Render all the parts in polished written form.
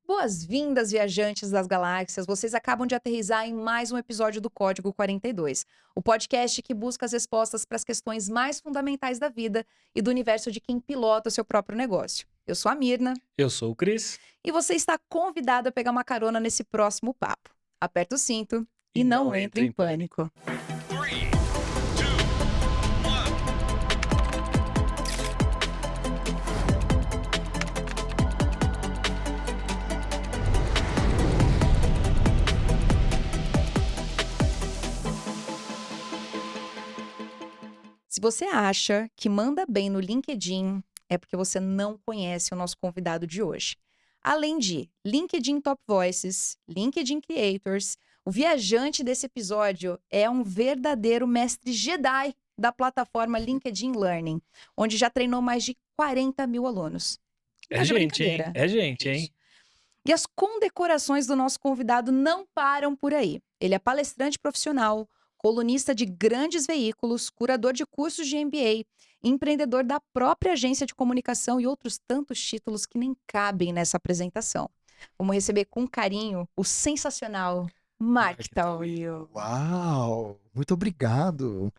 Boas-vindas, viajantes das galáxias. Vocês acabam de aterrissar em mais um episódio do Código 42, o podcast que busca as respostas para as questões mais fundamentais da vida e do universo de quem pilota o seu próprio negócio. Eu sou a Mirna Eu sou o Cris. e você está convidado a pegar uma carona nesse próximo papo. Aperta o cinto e E não não entre entre em em pânico. Three, two, one. Se você acha que manda bem no LinkedIn, é porque você não conhece o nosso convidado de hoje. Além de LinkedIn Top Voices, LinkedIn Creators, o viajante desse episódio é um verdadeiro mestre Jedi da plataforma LinkedIn Learning, onde já treinou mais de 40 mil alunos. É Mas gente, hein? brincadeira. É gente, hein? E as condecorações do nosso convidado não param por aí. Ele é palestrante profissional, colunista de grandes veículos, curador de cursos de MBA, empreendedor da própria agência de comunicação e outros tantos títulos que nem cabem nessa apresentação. Vamos receber com carinho o sensacional Mark Tawil. Uau! Muito obrigado.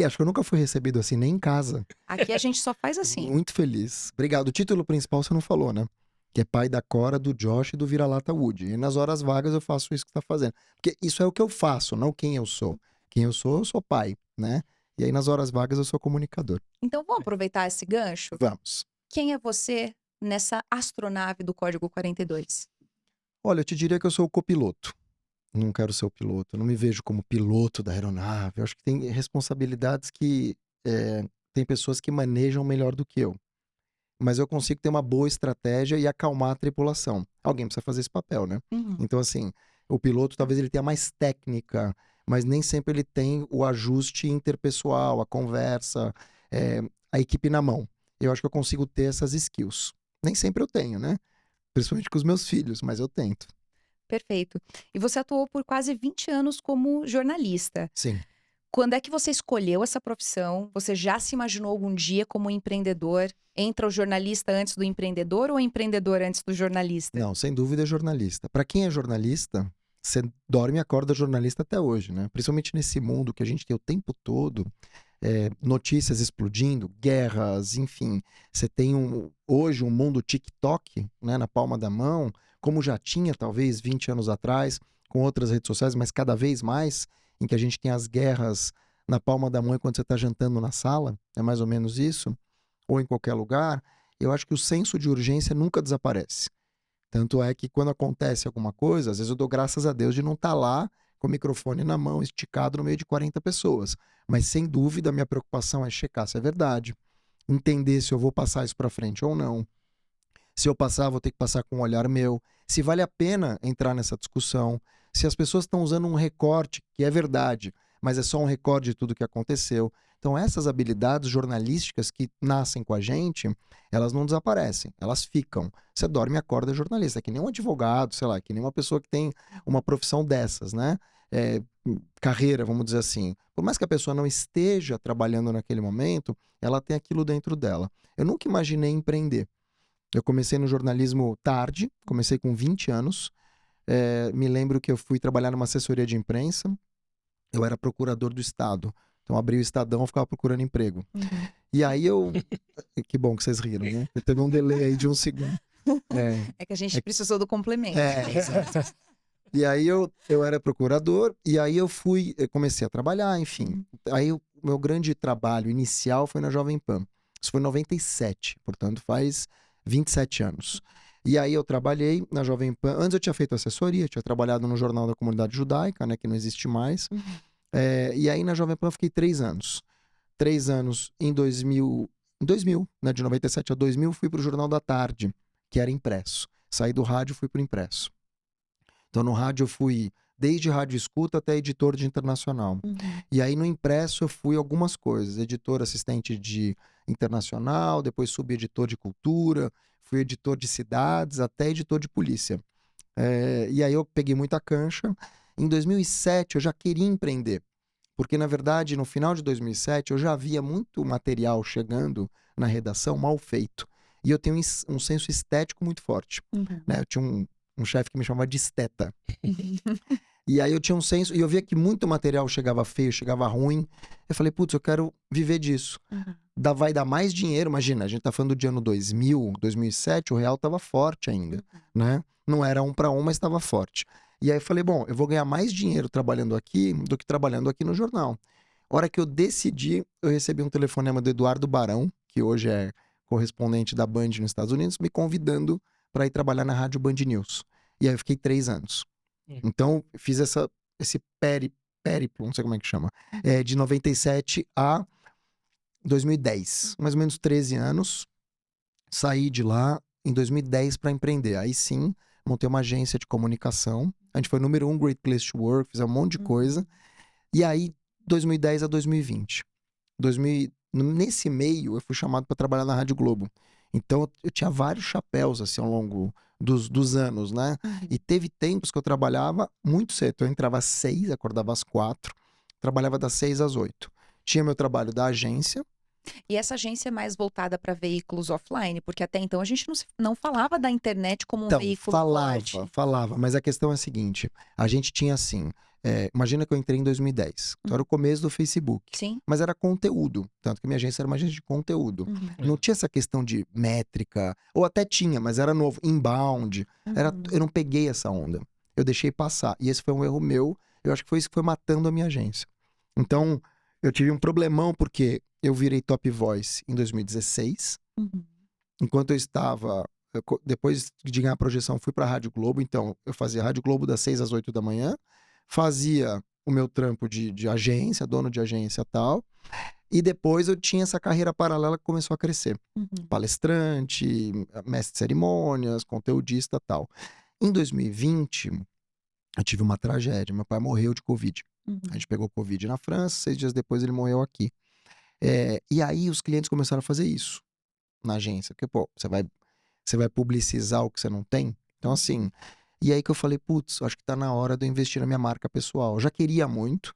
Acho que eu nunca fui recebido assim, nem em casa. Aqui a gente só faz assim. Muito feliz. Obrigado. O título principal você não falou, né? Que é pai da Cora, do Josh e do Vira-Lata Woody. E nas horas vagas eu faço isso que tá fazendo. Porque isso é o que eu faço, não quem eu sou. Quem eu sou pai, né? E aí nas horas vagas eu sou comunicador. Então vamos aproveitar esse gancho? Vamos. Quem é você nessa astronave do Código 42? Olha, eu te diria que eu sou o copiloto. Não quero ser o piloto. Eu não me vejo como piloto da aeronave. Eu acho que tem responsabilidades que tem pessoas que manejam melhor do que eu. Mas eu consigo ter uma boa estratégia e acalmar a tripulação. Alguém precisa fazer esse papel, né? Uhum. Então, assim, o piloto talvez ele tenha mais técnica, mas nem sempre ele tem o ajuste interpessoal, a conversa, a equipe na mão. Eu acho que eu consigo ter essas skills. Nem sempre eu tenho, né? Principalmente com os meus filhos, mas eu tento. Perfeito. E você atuou por quase 20 anos como jornalista. Sim. Quando é que você escolheu essa profissão? Você já se imaginou algum dia como empreendedor? Entra o jornalista antes do empreendedor ou o empreendedor antes do jornalista? Não, sem dúvida é jornalista. Para quem é jornalista, você dorme e acorda jornalista até hoje, né? Principalmente nesse mundo que a gente tem o tempo todo, notícias explodindo, guerras, enfim. Você tem hoje um mundo TikTok, né, na palma da mão, como já tinha talvez 20 anos atrás, com outras redes sociais, mas cada vez mais, em que a gente tem as guerras na palma da mão enquanto você está jantando na sala, é mais ou menos isso, ou em qualquer lugar. Eu acho que o senso de urgência nunca desaparece. Tanto é que quando acontece alguma coisa, às vezes eu dou graças a Deus de não estar lá com o microfone na mão, esticado no meio de 40 pessoas. Mas sem dúvida a minha preocupação é checar se é verdade, entender se eu vou passar isso para frente ou não. Se eu passar, vou ter que passar com um olhar meu. Se vale a pena entrar nessa discussão. Se as pessoas estão usando um recorte, que é verdade, mas é só um recorte de tudo que aconteceu. Então essas habilidades jornalísticas que nascem com a gente, elas não desaparecem, elas ficam. Você dorme e acorda jornalista, é que nem um advogado, sei lá, que nem uma pessoa que tem uma profissão dessas, né? Carreira, vamos dizer assim. Por mais que a pessoa não esteja trabalhando naquele momento, ela tem aquilo dentro dela. Eu nunca imaginei empreender. Eu comecei no jornalismo tarde, comecei com 20 anos. Me lembro que eu fui trabalhar numa assessoria de imprensa. Eu era procurador do Estado. Então, abri o Estadão e ficava procurando emprego. Uhum. E aí eu... Que bom que vocês riram, né? Teve um delay aí de um segundo. É que a gente precisou do complemento. Exato. E aí eu era procurador, e aí eu comecei a trabalhar, enfim. Aí o meu grande trabalho inicial foi na Jovem Pan. Isso foi em 97, portanto faz 27 anos. E aí eu trabalhei na Jovem Pan. Antes eu tinha feito assessoria, tinha trabalhado no Jornal da Comunidade Judaica, né, que não existe mais. Uhum. E aí na Jovem Pan eu fiquei 3 anos. 3 anos em 2000, né, de 97 a 2000, fui para o Jornal da Tarde, que era impresso. Saí do rádio e fui para o impresso. Então no rádio eu fui desde rádio escuta até editor de internacional. Uhum. E aí no impresso eu fui algumas coisas. Editor assistente de internacional, depois subeditor de cultura, fui editor de cidades, até editor de polícia. E aí eu peguei muita cancha. Em 2007 eu já queria empreender. Porque, na verdade, no final de 2007 eu já via muito material chegando na redação mal feito. E eu tenho um senso estético muito forte. Uhum. Né? Eu tinha um chefe que me chamava de esteta. E aí eu tinha um senso, e eu via que muito material chegava feio, chegava ruim. Eu falei, putz, eu quero viver disso. Vai dar mais dinheiro, imagina, a gente tá falando do ano 2000, 2007, o real tava forte ainda, né? Não era 1 para 1, mas estava forte. E aí eu falei, bom, eu vou ganhar mais dinheiro trabalhando aqui do que trabalhando aqui no jornal. A hora que eu decidi, eu recebi um telefonema do Eduardo Barão, que hoje é correspondente da Band nos Estados Unidos, me convidando para ir trabalhar na Rádio Band News. E aí eu fiquei 3 anos. Então, eu fiz esse périplo, não sei como é que chama, de 97 a 2010. Mais ou menos 13 anos. Saí de lá em 2010 para empreender. Aí sim, montei uma agência de comunicação. A gente foi número 1 Great Place to Work, fizemos um monte de coisa. E aí, 2010 a 2020. Nesse meio, eu fui chamado para trabalhar na Rádio Globo. Então, eu tinha vários chapéus, assim, ao longo dos anos, né? E teve tempos que eu trabalhava muito cedo. Eu entrava às 6, acordava às 4, trabalhava das 6 às 8. Tinha meu trabalho da agência. E essa agência é mais voltada para veículos offline, porque até então a gente não falava da internet como um Então, veículo forte. falava. Mas a questão é a seguinte, a gente tinha assim, imagina que eu entrei em 2010. Então era o começo do Facebook. Sim. Mas era conteúdo. Tanto que minha agência era uma agência de conteúdo. Não tinha essa questão de métrica. Ou até tinha, mas era novo. Inbound. Eu não peguei essa onda. Eu deixei passar. E esse foi um erro meu. Eu acho que foi isso que foi matando a minha agência. Então, eu tive um problemão porque eu virei Top Voice em 2016. Enquanto eu estava... depois de ganhar a projeção, fui para a Rádio Globo. Então, eu fazia Rádio Globo das 6 às 8 da manhã. Fazia o meu trampo de agência, dono de agência e tal. E depois eu tinha essa carreira paralela que começou a crescer. Palestrante, mestre de cerimônias, conteudista e tal. Em 2020, eu tive uma tragédia. Meu pai morreu de Covid. A gente pegou Covid na França, 6 dias depois ele morreu aqui. E aí os clientes começaram a fazer isso na agência. Porque, pô, você vai publicizar o que você não tem? Então, assim... E aí que eu falei, putz, acho que tá na hora de eu investir na minha marca pessoal. Eu já queria muito,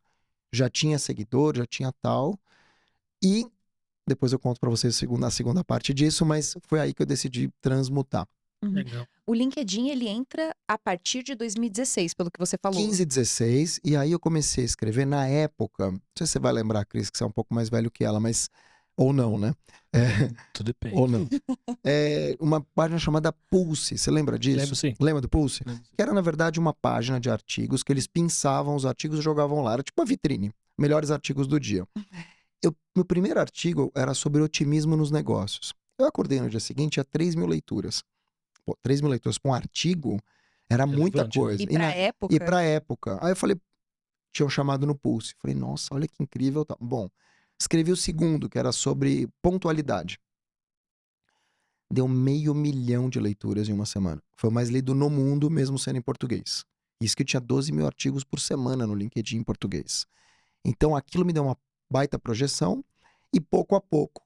já tinha seguidor, já tinha tal. E depois eu conto pra vocês a segunda parte disso, mas foi aí que eu decidi transmutar. Legal. O LinkedIn, ele entra a partir de 2016, pelo que você falou. 15, 16, e aí eu comecei a escrever na época. Não sei se você vai lembrar, Cris, que você é um pouco mais velho que ela, mas... Ou não, né? Tudo depende. Ou não. Uma página chamada Pulse, você lembra disso? Lembro, sim. Lembra do Pulse? Lembro, sim. Que era, na verdade, uma página de artigos que eles pinçavam os artigos e jogavam lá. Era tipo uma vitrine. Melhores artigos do dia. Meu primeiro artigo era sobre otimismo nos negócios. Eu acordei no dia seguinte, tinha 3 mil leituras. Pô, 3 mil leituras para um artigo era muita Relevante, né? coisa. E pra época? E pra época. Aí eu falei, tinham chamado no Pulse. Falei, nossa, olha que incrível. Bom, escrevi o segundo, que era sobre pontualidade. Deu 500 mil de leituras em uma semana. Foi o mais lido no mundo, mesmo sendo em português. Isso que tinha 12 mil artigos por semana no LinkedIn em português. Então aquilo me deu uma baita projeção e pouco a pouco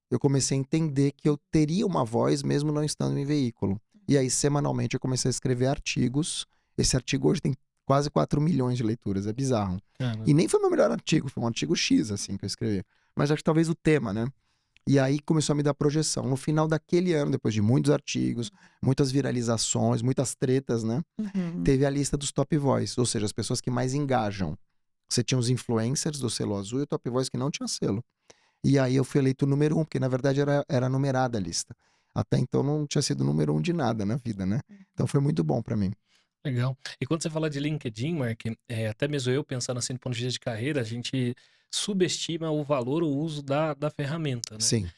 eu comecei a entender que eu teria uma voz mesmo não estando em veículo. E aí semanalmente eu comecei a escrever artigos. Esse artigo hoje tem quase 4 milhões de leituras, é bizarro. E nem foi meu melhor artigo, foi um artigo X assim que eu escrevi. Mas acho que talvez o tema, né? E aí começou a me dar projeção. No final daquele ano, depois de muitos artigos, muitas viralizações, muitas tretas, né? Teve a lista dos Top Voice, ou seja, as pessoas que mais engajam. Você tinha os influencers do selo azul e o Top Voice que não tinha selo. E aí eu fui eleito o número 1, porque na verdade era numerada a lista. Até então não tinha sido número 1 de nada na vida, né? Então foi muito bom pra mim. Legal. E quando você fala de LinkedIn, Mark, até mesmo eu pensando assim do ponto de vista de carreira, a gente subestima o valor, o uso da ferramenta, né? Sim.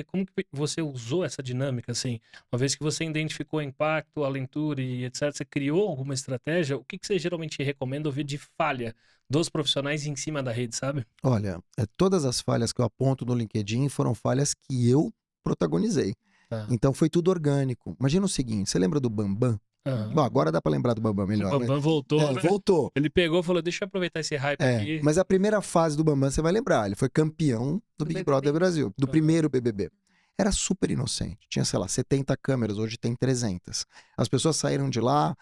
Como que você usou essa dinâmica, assim? Uma vez que você identificou o impacto, a leitura e etc., você criou alguma estratégia? O que você geralmente recomenda ouvir de falha dos profissionais em cima da rede, sabe? Olha, todas as falhas que eu aponto no LinkedIn foram falhas que eu protagonizei. Tá. Então foi tudo orgânico. Imagina o seguinte, você lembra do Bambam? Aham. Bom, agora dá pra lembrar do Bambam melhor, O né? Bambam voltou, né? Voltou. Ele pegou e falou, deixa eu aproveitar esse hype aqui. Mas a primeira fase do Bambam, você vai lembrar, ele foi campeão do Big BBB. Brother Brasil, do primeiro BBB. Era super inocente, tinha, sei lá, 70 câmeras, hoje tem 300. As pessoas saíram de lá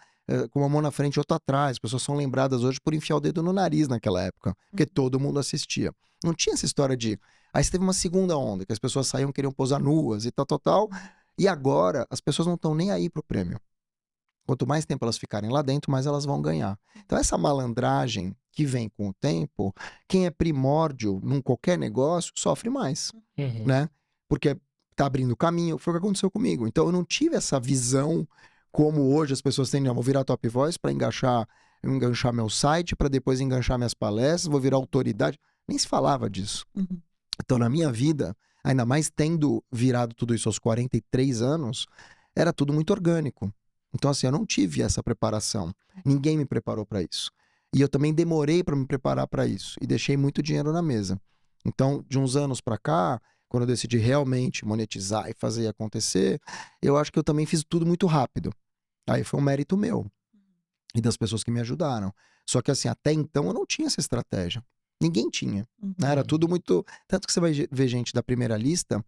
com uma mão na frente e outra atrás, as pessoas são lembradas hoje por enfiar o dedo no nariz naquela época, porque todo mundo assistia. Não tinha essa história de... Aí você teve uma segunda onda, que as pessoas saíam, queriam posar nuas e tal, e agora as pessoas não estão nem aí pro prêmio. Quanto mais tempo elas ficarem lá dentro, mais elas vão ganhar. Então, essa malandragem que vem com o tempo, quem é primórdio num qualquer negócio sofre mais, Uhum. né? Porque tá abrindo caminho. Foi o que aconteceu comigo. Então, eu não tive essa visão como hoje as pessoas têm, não, vou virar top voice para enganchar meu site, para depois enganchar minhas palestras, vou virar autoridade. Nem se falava disso. Uhum. Então, na minha vida, ainda mais tendo virado tudo isso aos 43 anos, era tudo muito orgânico. Então, assim, eu não tive essa preparação. Ninguém me preparou para isso. E eu também demorei para me preparar para isso. E deixei muito dinheiro na mesa. Então, de uns anos para cá, quando eu decidi realmente monetizar e fazer acontecer, eu acho que eu também fiz tudo muito rápido. Aí foi um mérito meu e das pessoas que me ajudaram. Só que, assim, até então eu não tinha essa estratégia. Ninguém tinha. Né? Era tudo muito. Tanto que você vai ver gente da primeira lista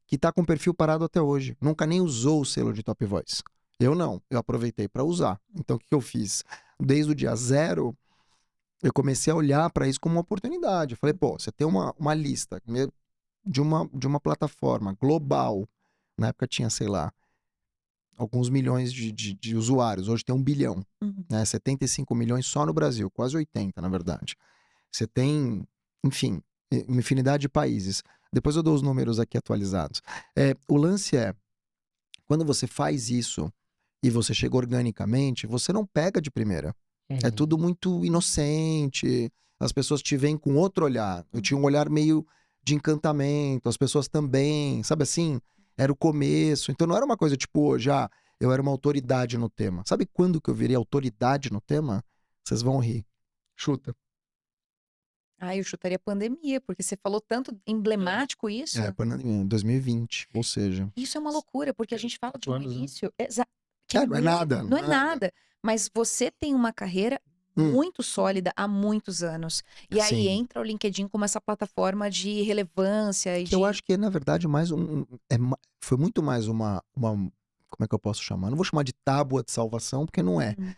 que tá com o perfil parado até hoje. Nunca nem usou o selo de Top Voice. Eu não. Eu aproveitei para usar. Então, o que eu fiz? Desde o dia zero, eu comecei a olhar para isso como uma oportunidade. Eu falei, pô, você tem uma lista de uma plataforma global. Na época tinha, sei lá, alguns milhões de usuários. Hoje tem 1 bilhão. Uhum. Né? 75 milhões só no Brasil. Quase 80, na verdade. Você tem, enfim, uma infinidade de países. Depois eu dou os números aqui atualizados. O lance é, quando você faz isso e você chega organicamente, você não pega de primeira. É Uhum. tudo muito inocente. As pessoas te veem com outro olhar. Eu tinha um olhar meio de encantamento. As pessoas também, sabe assim? Era o começo. Então não era uma coisa tipo, hoje, eu era uma autoridade no tema. Sabe quando que eu virei autoridade no tema? Vocês vão rir. Chuta. Eu chutaria pandemia, porque você falou tanto emblemático isso. Pandemia, 2020, ou seja. Isso é uma loucura, porque a gente fala de 4 um anos, né? início. Que é Não é muito, nada. não é nada. Mas você tem uma carreira Hum. muito sólida há muitos anos. E aí Sim. entra o LinkedIn como essa plataforma de relevância e Que de. eu acho que é, na verdade, mais foi muito mais como é que eu posso chamar? Não vou chamar de tábua de salvação, porque não é. Uhum.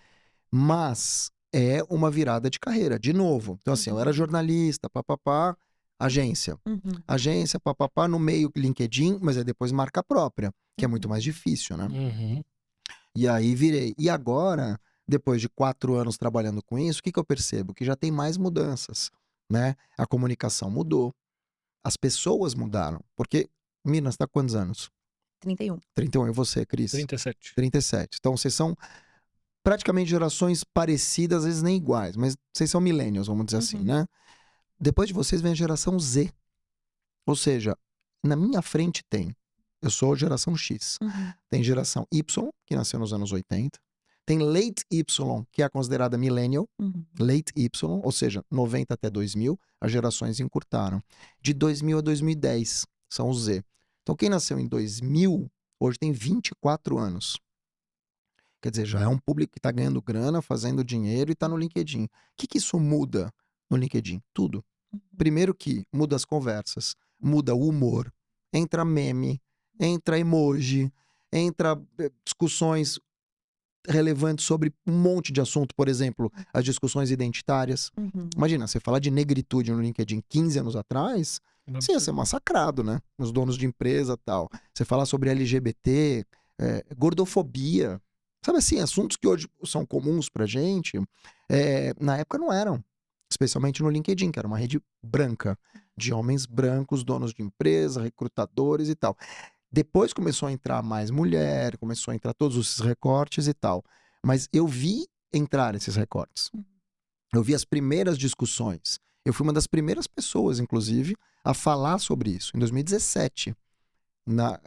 Mas é uma virada de carreira, de novo. Então, assim, eu era jornalista, papapá, agência. Uhum. Agência, papapá, no meio LinkedIn, mas aí depois marca própria, que é muito Uhum. mais difícil, né? Uhum. E aí virei. E agora, depois de 4 anos trabalhando com isso, o que eu percebo? Que já tem mais mudanças, né? A comunicação mudou, as pessoas mudaram. Porque, Minas, tá com quantos anos? 31. 31, e você, Cris? 37. 37. Então, vocês são praticamente gerações parecidas, às vezes nem iguais, mas vocês são millennials, vamos dizer assim, Uhum. né? Depois de vocês vem a geração Z. Ou seja, na minha frente tem. Eu sou geração X. Uhum. Tem geração Y, que nasceu nos anos 80. Tem Late Y, que é a considerada millennial. Uhum. Late Y, ou seja, 90 até 2000, as gerações encurtaram. De 2000 a 2010, são os Z. Então, quem nasceu em 2000, hoje tem 24 anos. Quer dizer, já é um público que está ganhando grana, fazendo dinheiro e está no LinkedIn. O que isso muda no LinkedIn? Tudo. Primeiro que muda as conversas, muda o humor, entra meme, entra emoji, entra discussões relevantes sobre um monte de assunto, por exemplo, as discussões identitárias. Uhum. Imagina, você falar de negritude no LinkedIn 15 anos atrás, você ia ser massacrado, né? Os donos de empresa e tal. Você falar sobre LGBT, gordofobia, sabe assim, assuntos que hoje são comuns pra gente, na época não eram. Especialmente no LinkedIn, que era uma rede branca, de homens brancos, donos de empresa, recrutadores e tal. Depois começou a entrar mais mulher, começou a entrar todos esses recortes e tal. Mas eu vi entrar esses recortes. Eu vi as primeiras discussões. Eu fui uma das primeiras pessoas, inclusive, a falar sobre isso, em 2017,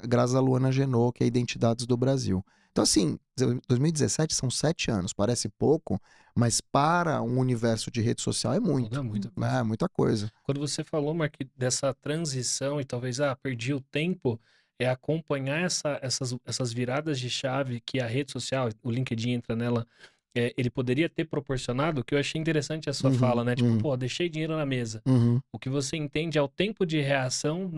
graças a Luana Genot, que é Identidades do Brasil. Então, assim, 2017 são 7 anos, parece pouco, mas para um universo de rede social é muito. Muda muita coisa. É muita coisa. Quando você falou, Mark, dessa transição e talvez, perdi o tempo, é acompanhar essas viradas de chave que a rede social, o LinkedIn entra nela, ele poderia ter proporcionado, o que eu achei interessante a sua fala, né? Tipo, pô, deixei dinheiro na mesa. O que você entende é o tempo de reação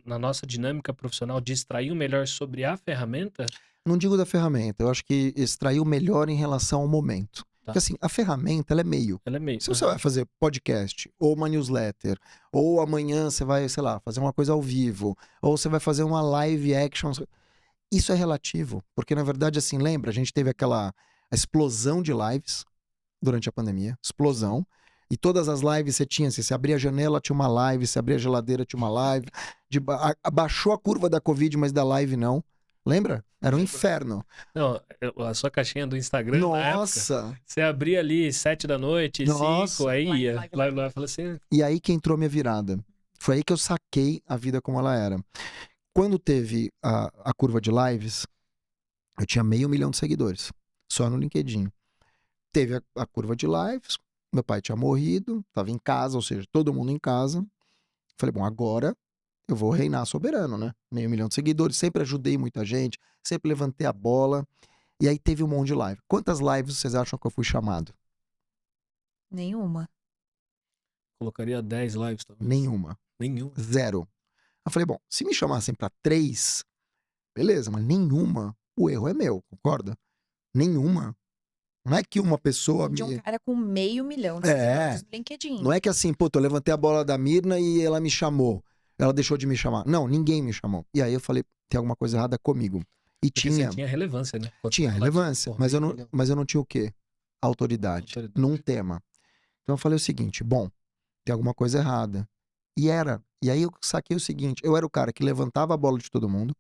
na nossa dinâmica profissional de extrair o melhor sobre a ferramenta? Não digo da ferramenta, eu acho que extrair o melhor em relação ao momento. Tá. Porque assim, a ferramenta, ela é meio. Ela é meio. Se você vai fazer podcast, ou uma newsletter, ou amanhã você vai, sei lá, fazer uma coisa ao vivo, ou você vai fazer uma live action, Isso é relativo, porque na verdade, assim, lembra, a gente teve a explosão de lives durante a pandemia, explosão, e todas as lives você tinha, assim, você abria a janela, tinha uma live, você abria a geladeira, tinha uma live, abaixou a curva da Covid, mas da live não. Lembra? Era um inferno. Não, a sua caixinha do Instagram na época, Nossa! você abria ali 7 da noite, Nossa. 5, aí Live, ia. live, Lá, falei assim, E aí que entrou a minha virada. Foi aí que eu saquei a vida como ela era. Quando teve a curva de lives, eu tinha 500.000 de seguidores, só no LinkedIn. Teve a curva de lives, meu pai tinha morrido, estava em casa, ou seja, todo mundo em casa. Falei, bom, agora eu vou reinar soberano, né? 500.000 de seguidores, sempre ajudei muita gente, sempre levantei a bola. E aí teve um monte de live. Quantas lives vocês acham que eu fui chamado? Nenhuma. colocaria 10 lives talvez. Nenhuma. Nenhum. Zero. Eu falei, bom, se me chamassem pra 3, beleza, mas nenhuma, o erro é meu, concorda? Nenhuma. Não é que uma pessoa De um me... cara com 500.000 de É. seguidores no LinkedIn. Não é que assim, pô, eu levantei a bola da Mirna e ela me chamou. Ela deixou de me chamar. Não, ninguém me chamou. E aí eu falei, tem alguma coisa errada comigo. E Porque tinha. você tinha relevância, né? Quando Tinha você fala relevância, de, mas eu, porra, não, 1 milhão. mas eu não tinha o quê? Autoridade. Autoridade. Num tema. Então eu falei o seguinte, bom, tem alguma coisa errada. E era. E aí eu saquei o seguinte, eu era o cara que levantava a bola de todo mundo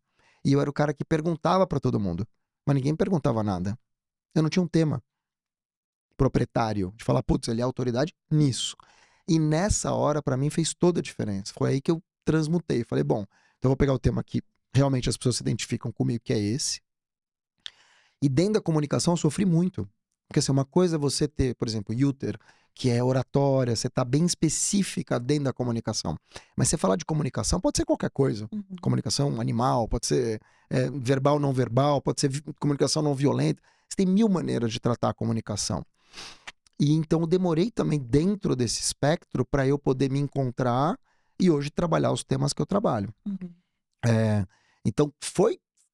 e eu era o cara que perguntava pra todo mundo. Mas ninguém perguntava nada. Eu não tinha um tema proprietário de falar, putz, ele é autoridade nisso. E nessa hora, pra mim, fez toda a diferença. Foi aí que eu transmutei. Falei, bom, então eu vou pegar o tema que realmente as pessoas se identificam comigo, que é esse. E dentro da comunicação eu sofri muito. Porque assim, uma coisa é você ter, por exemplo, Yuter, que é oratória, você tá bem específica dentro da comunicação. Mas você falar de comunicação pode ser qualquer coisa. Uhum. Comunicação animal, pode ser verbal, não verbal, pode ser comunicação não violenta. Você tem 1000 maneiras de tratar a comunicação. E então eu demorei também dentro desse espectro para eu poder me encontrar e hoje trabalhar os temas que eu trabalho. Uhum. Então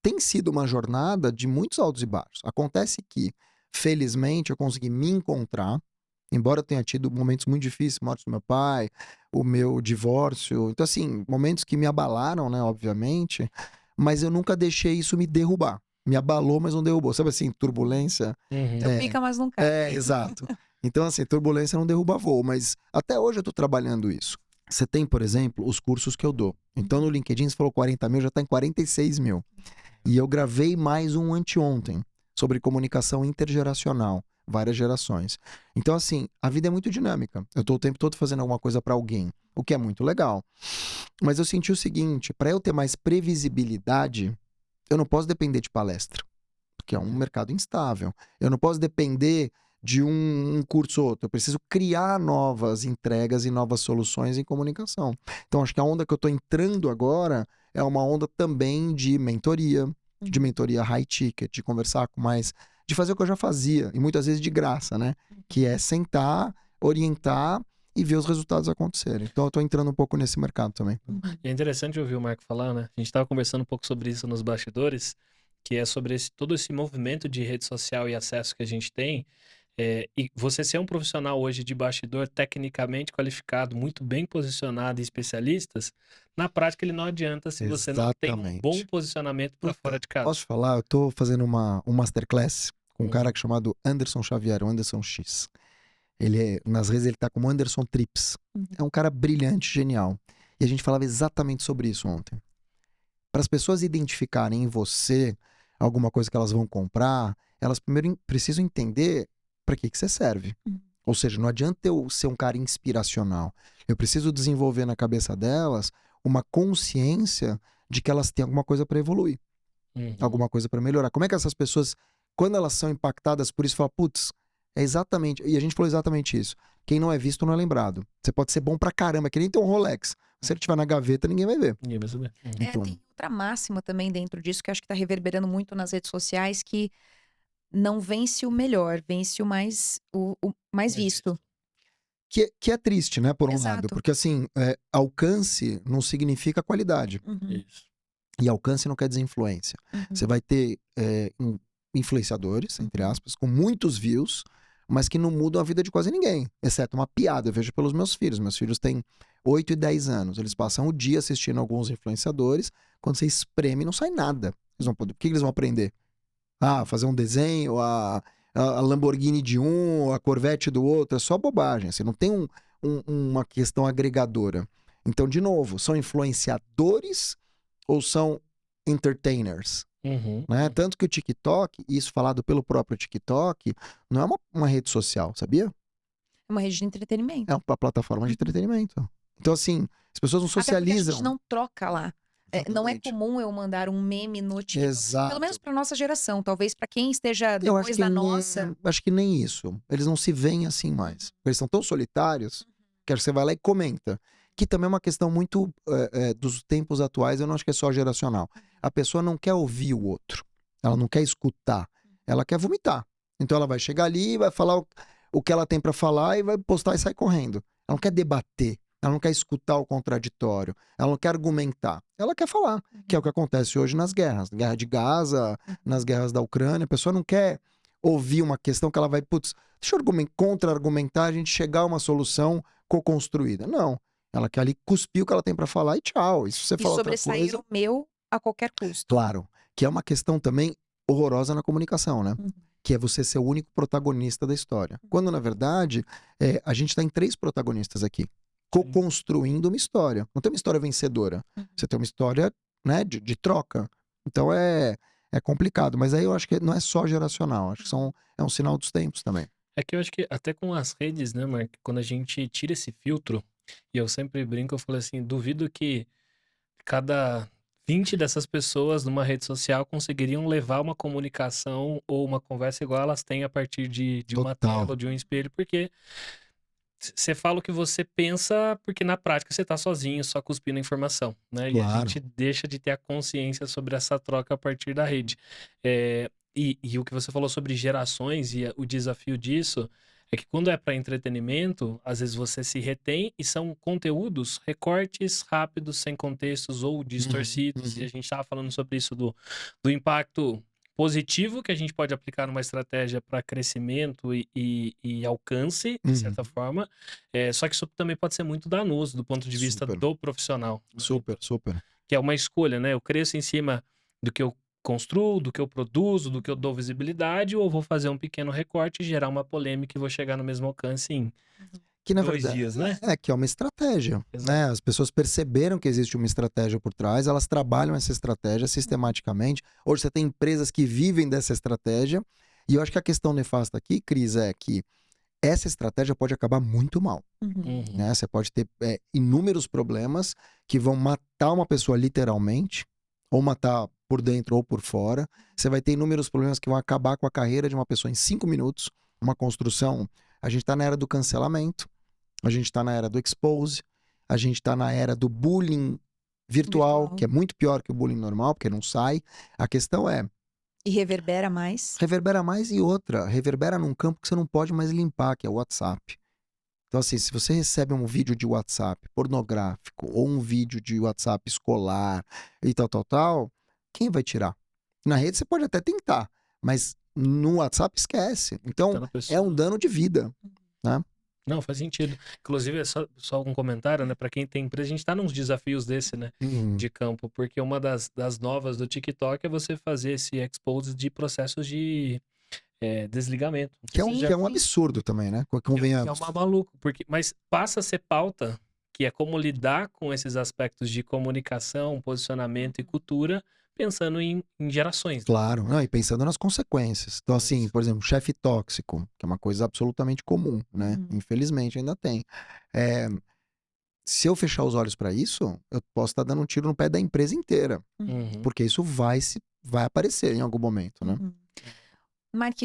tem sido uma jornada de muitos altos e baixos. Acontece que, felizmente, eu consegui me encontrar, embora eu tenha tido momentos muito difíceis, morte do meu pai, o meu divórcio, então assim, momentos que me abalaram, né, obviamente, mas eu nunca deixei isso me derrubar. Me abalou, mas não derrubou. Sabe assim, turbulência? Uhum. Fica, mas não cai. Exato. Então, assim, turbulência não derruba voo, mas até hoje eu tô trabalhando isso. Você tem, por exemplo, os cursos que eu dou. Então, no LinkedIn, você falou 40.000, já tá em 46.000. E eu gravei mais um anteontem sobre comunicação intergeracional, várias gerações. Então, assim, a vida é muito dinâmica. Eu tô o tempo todo fazendo alguma coisa para alguém, o que é muito legal. Mas eu senti o seguinte, para eu ter mais previsibilidade, eu não posso depender de palestra, porque é um mercado instável. Eu não posso depender de um curso ou outro. Eu preciso criar novas entregas e novas soluções em comunicação. Então, acho que a onda que eu estou entrando agora é uma onda também de mentoria high ticket, de conversar com mais... de fazer o que eu já fazia, e muitas vezes de graça, né? Que é sentar, orientar e ver os resultados acontecerem. Então, eu estou entrando um pouco nesse mercado também. E é interessante ouvir o Marco falar, né? A gente estava conversando um pouco sobre isso nos bastidores, que é sobre todo esse movimento de rede social e acesso que a gente tem. E você ser um profissional hoje de bastidor tecnicamente qualificado, muito bem posicionado e especialistas, na prática ele não adianta se você não tem um Exatamente. bom posicionamento para fora de casa. Posso te falar? Eu tô fazendo um masterclass com um cara chamado Anderson Xavier, o Anderson X. Ele nas redes ele tá como Anderson Trips. É um cara brilhante, genial. E a gente falava exatamente sobre isso ontem. Para as pessoas identificarem em você alguma coisa que elas vão comprar, elas primeiro precisam entender para que você serve. Ou seja, não adianta eu ser um cara inspiracional. Eu preciso desenvolver na cabeça delas uma consciência de que elas têm alguma coisa para evoluir, alguma coisa para melhorar. Como é que essas pessoas, quando elas são impactadas por isso, falam, putz, é exatamente... E a gente falou exatamente isso. Quem não é visto não é lembrado. Você pode ser bom pra caramba, que nem ter um Rolex. Se ele estiver na gaveta, ninguém vai ver. Ninguém vai saber. Então, Tem outra máxima também dentro disso, que eu acho que tá reverberando muito nas redes sociais, que não vence o melhor, vence o mais visto. que é triste, né, por um Exato. lado. Porque, assim, alcance não significa qualidade. Isso. E alcance não quer dizer influência. Você vai ter influenciadores, entre aspas, com muitos views, mas que não mudam a vida de quase ninguém. Exceto uma piada. Eu vejo pelos meus filhos. Meus filhos têm 8 e 10 anos. Eles passam o dia assistindo alguns influenciadores. Quando você espreme, não sai nada. O que eles vão aprender? Ah, fazer um desenho, a Lamborghini de um, a Corvette do outro, é só bobagem. Assim, não tem uma questão agregadora. Então, de novo, são influenciadores ou são entertainers? Uhum. Né? Tanto que o TikTok, isso falado pelo próprio TikTok, não é uma rede social, sabia? É uma rede de entretenimento. É uma plataforma de entretenimento. Então, assim, as pessoas não Até porque a socializam. gente não troca lá. Não é Exatamente. comum eu mandar um meme no TikTok. Exato. Pelo menos para nossa geração. Talvez para quem esteja Eu acho depois que da nem, nossa. acho que nem isso. Eles não se veem assim mais. Eles são tão solitários que você vai lá e comenta. Que também é uma questão muito dos tempos atuais, eu não acho que é só geracional. A pessoa não quer ouvir o outro. Ela não quer escutar. Ela quer vomitar. Então ela vai chegar ali, vai falar o que ela tem pra falar e vai postar e sair correndo. Ela não quer debater. Ela não quer escutar o contraditório. Ela não quer argumentar. Ela quer falar. Que é o que acontece hoje nas guerras. Na guerra de Gaza, nas guerras da Ucrânia. A pessoa não quer ouvir uma questão que ela vai, putz, deixa eu contra-argumentar, a gente chegar a uma solução co-construída. Não. Ela quer ali cuspir o que ela tem pra falar e tchau. E se você E falar outra sobressair coisa... o meu a qualquer custo. Claro. Que é uma questão também horrorosa na comunicação, né? Uhum. Que é você ser o único protagonista da história. Quando, na verdade, a gente tá em 3 protagonistas aqui. Co-construindo uma história. Não tem uma história vencedora. Você tem uma história, né, de troca. Então é complicado. Mas aí eu acho que não é só geracional. Acho que é um sinal dos tempos também. É que eu acho que até com as redes, né, Mark, quando a gente tira esse filtro, e eu sempre brinco, eu falo assim, duvido que cada 20 dessas pessoas numa rede social conseguiriam levar uma comunicação ou uma conversa igual elas têm a partir de uma Total. tela ou de um espelho, porque você fala o que você pensa, porque na prática você tá sozinho, só cuspindo a informação, né? E a Claro. gente deixa de ter a consciência sobre essa troca a partir da rede. E o que você falou sobre gerações e o desafio disso é que quando é para entretenimento, às vezes você se retém e são conteúdos, recortes rápidos, sem contextos ou distorcidos. E a gente estava falando sobre isso do impacto positivo que a gente pode aplicar numa estratégia para crescimento e alcance, de certa forma. Só que isso também pode ser muito danoso do ponto de vista Super. do profissional. Né? Super, super. Que é uma escolha, né? Eu cresço em cima do que eu construo, do que eu produzo, do que eu dou visibilidade, ou vou fazer um pequeno recorte e gerar uma polêmica e vou chegar no mesmo alcance em Que na 2 verdade dias, né? que é uma estratégia, Exato. né? As pessoas perceberam que existe uma estratégia por trás, elas trabalham essa estratégia sistematicamente. Hoje você tem empresas que vivem dessa estratégia, e eu acho que a questão nefasta aqui, Cris, é que essa estratégia pode acabar muito mal, Uhum. né? Você pode ter inúmeros problemas que vão matar uma pessoa literalmente, ou matar por dentro ou por fora. Você vai ter inúmeros problemas que vão acabar com a carreira de uma pessoa em 5 minutos, uma construção. A gente tá na era do cancelamento, a gente tá na era do expose, a gente tá na era do bullying virtual, que é muito pior que o bullying normal, porque não sai. A questão é, E reverbera mais. reverbera mais e outra, reverbera num campo que você não pode mais limpar, que é o WhatsApp. Então assim, se você recebe um vídeo de WhatsApp pornográfico ou um vídeo de WhatsApp escolar e tal, quem vai tirar? Na rede você pode até tentar, mas no WhatsApp esquece. Tá Então na pessoa. é um dano de vida, né? Não, faz sentido. Inclusive, é só um comentário, né? Para quem tem empresa, a gente tá nos desafios desse, né? De campo, porque uma das novas do TikTok é você fazer esse expose de processos de desligamento. Não sei Que é se um, você já que é um absurdo também, né? Que é Convenhamos. uma maluco, mas passa a ser pauta, que é como lidar com esses aspectos de comunicação, posicionamento e cultura, pensando em gerações. Claro, não, e pensando nas consequências. Então, assim, Isso. por exemplo, chefe tóxico, que é uma coisa absolutamente comum, né? Infelizmente ainda tem. Se eu fechar os olhos para isso, eu posso estar dando um tiro no pé da empresa inteira, Uhum. porque isso vai aparecer em algum momento, né? Mark,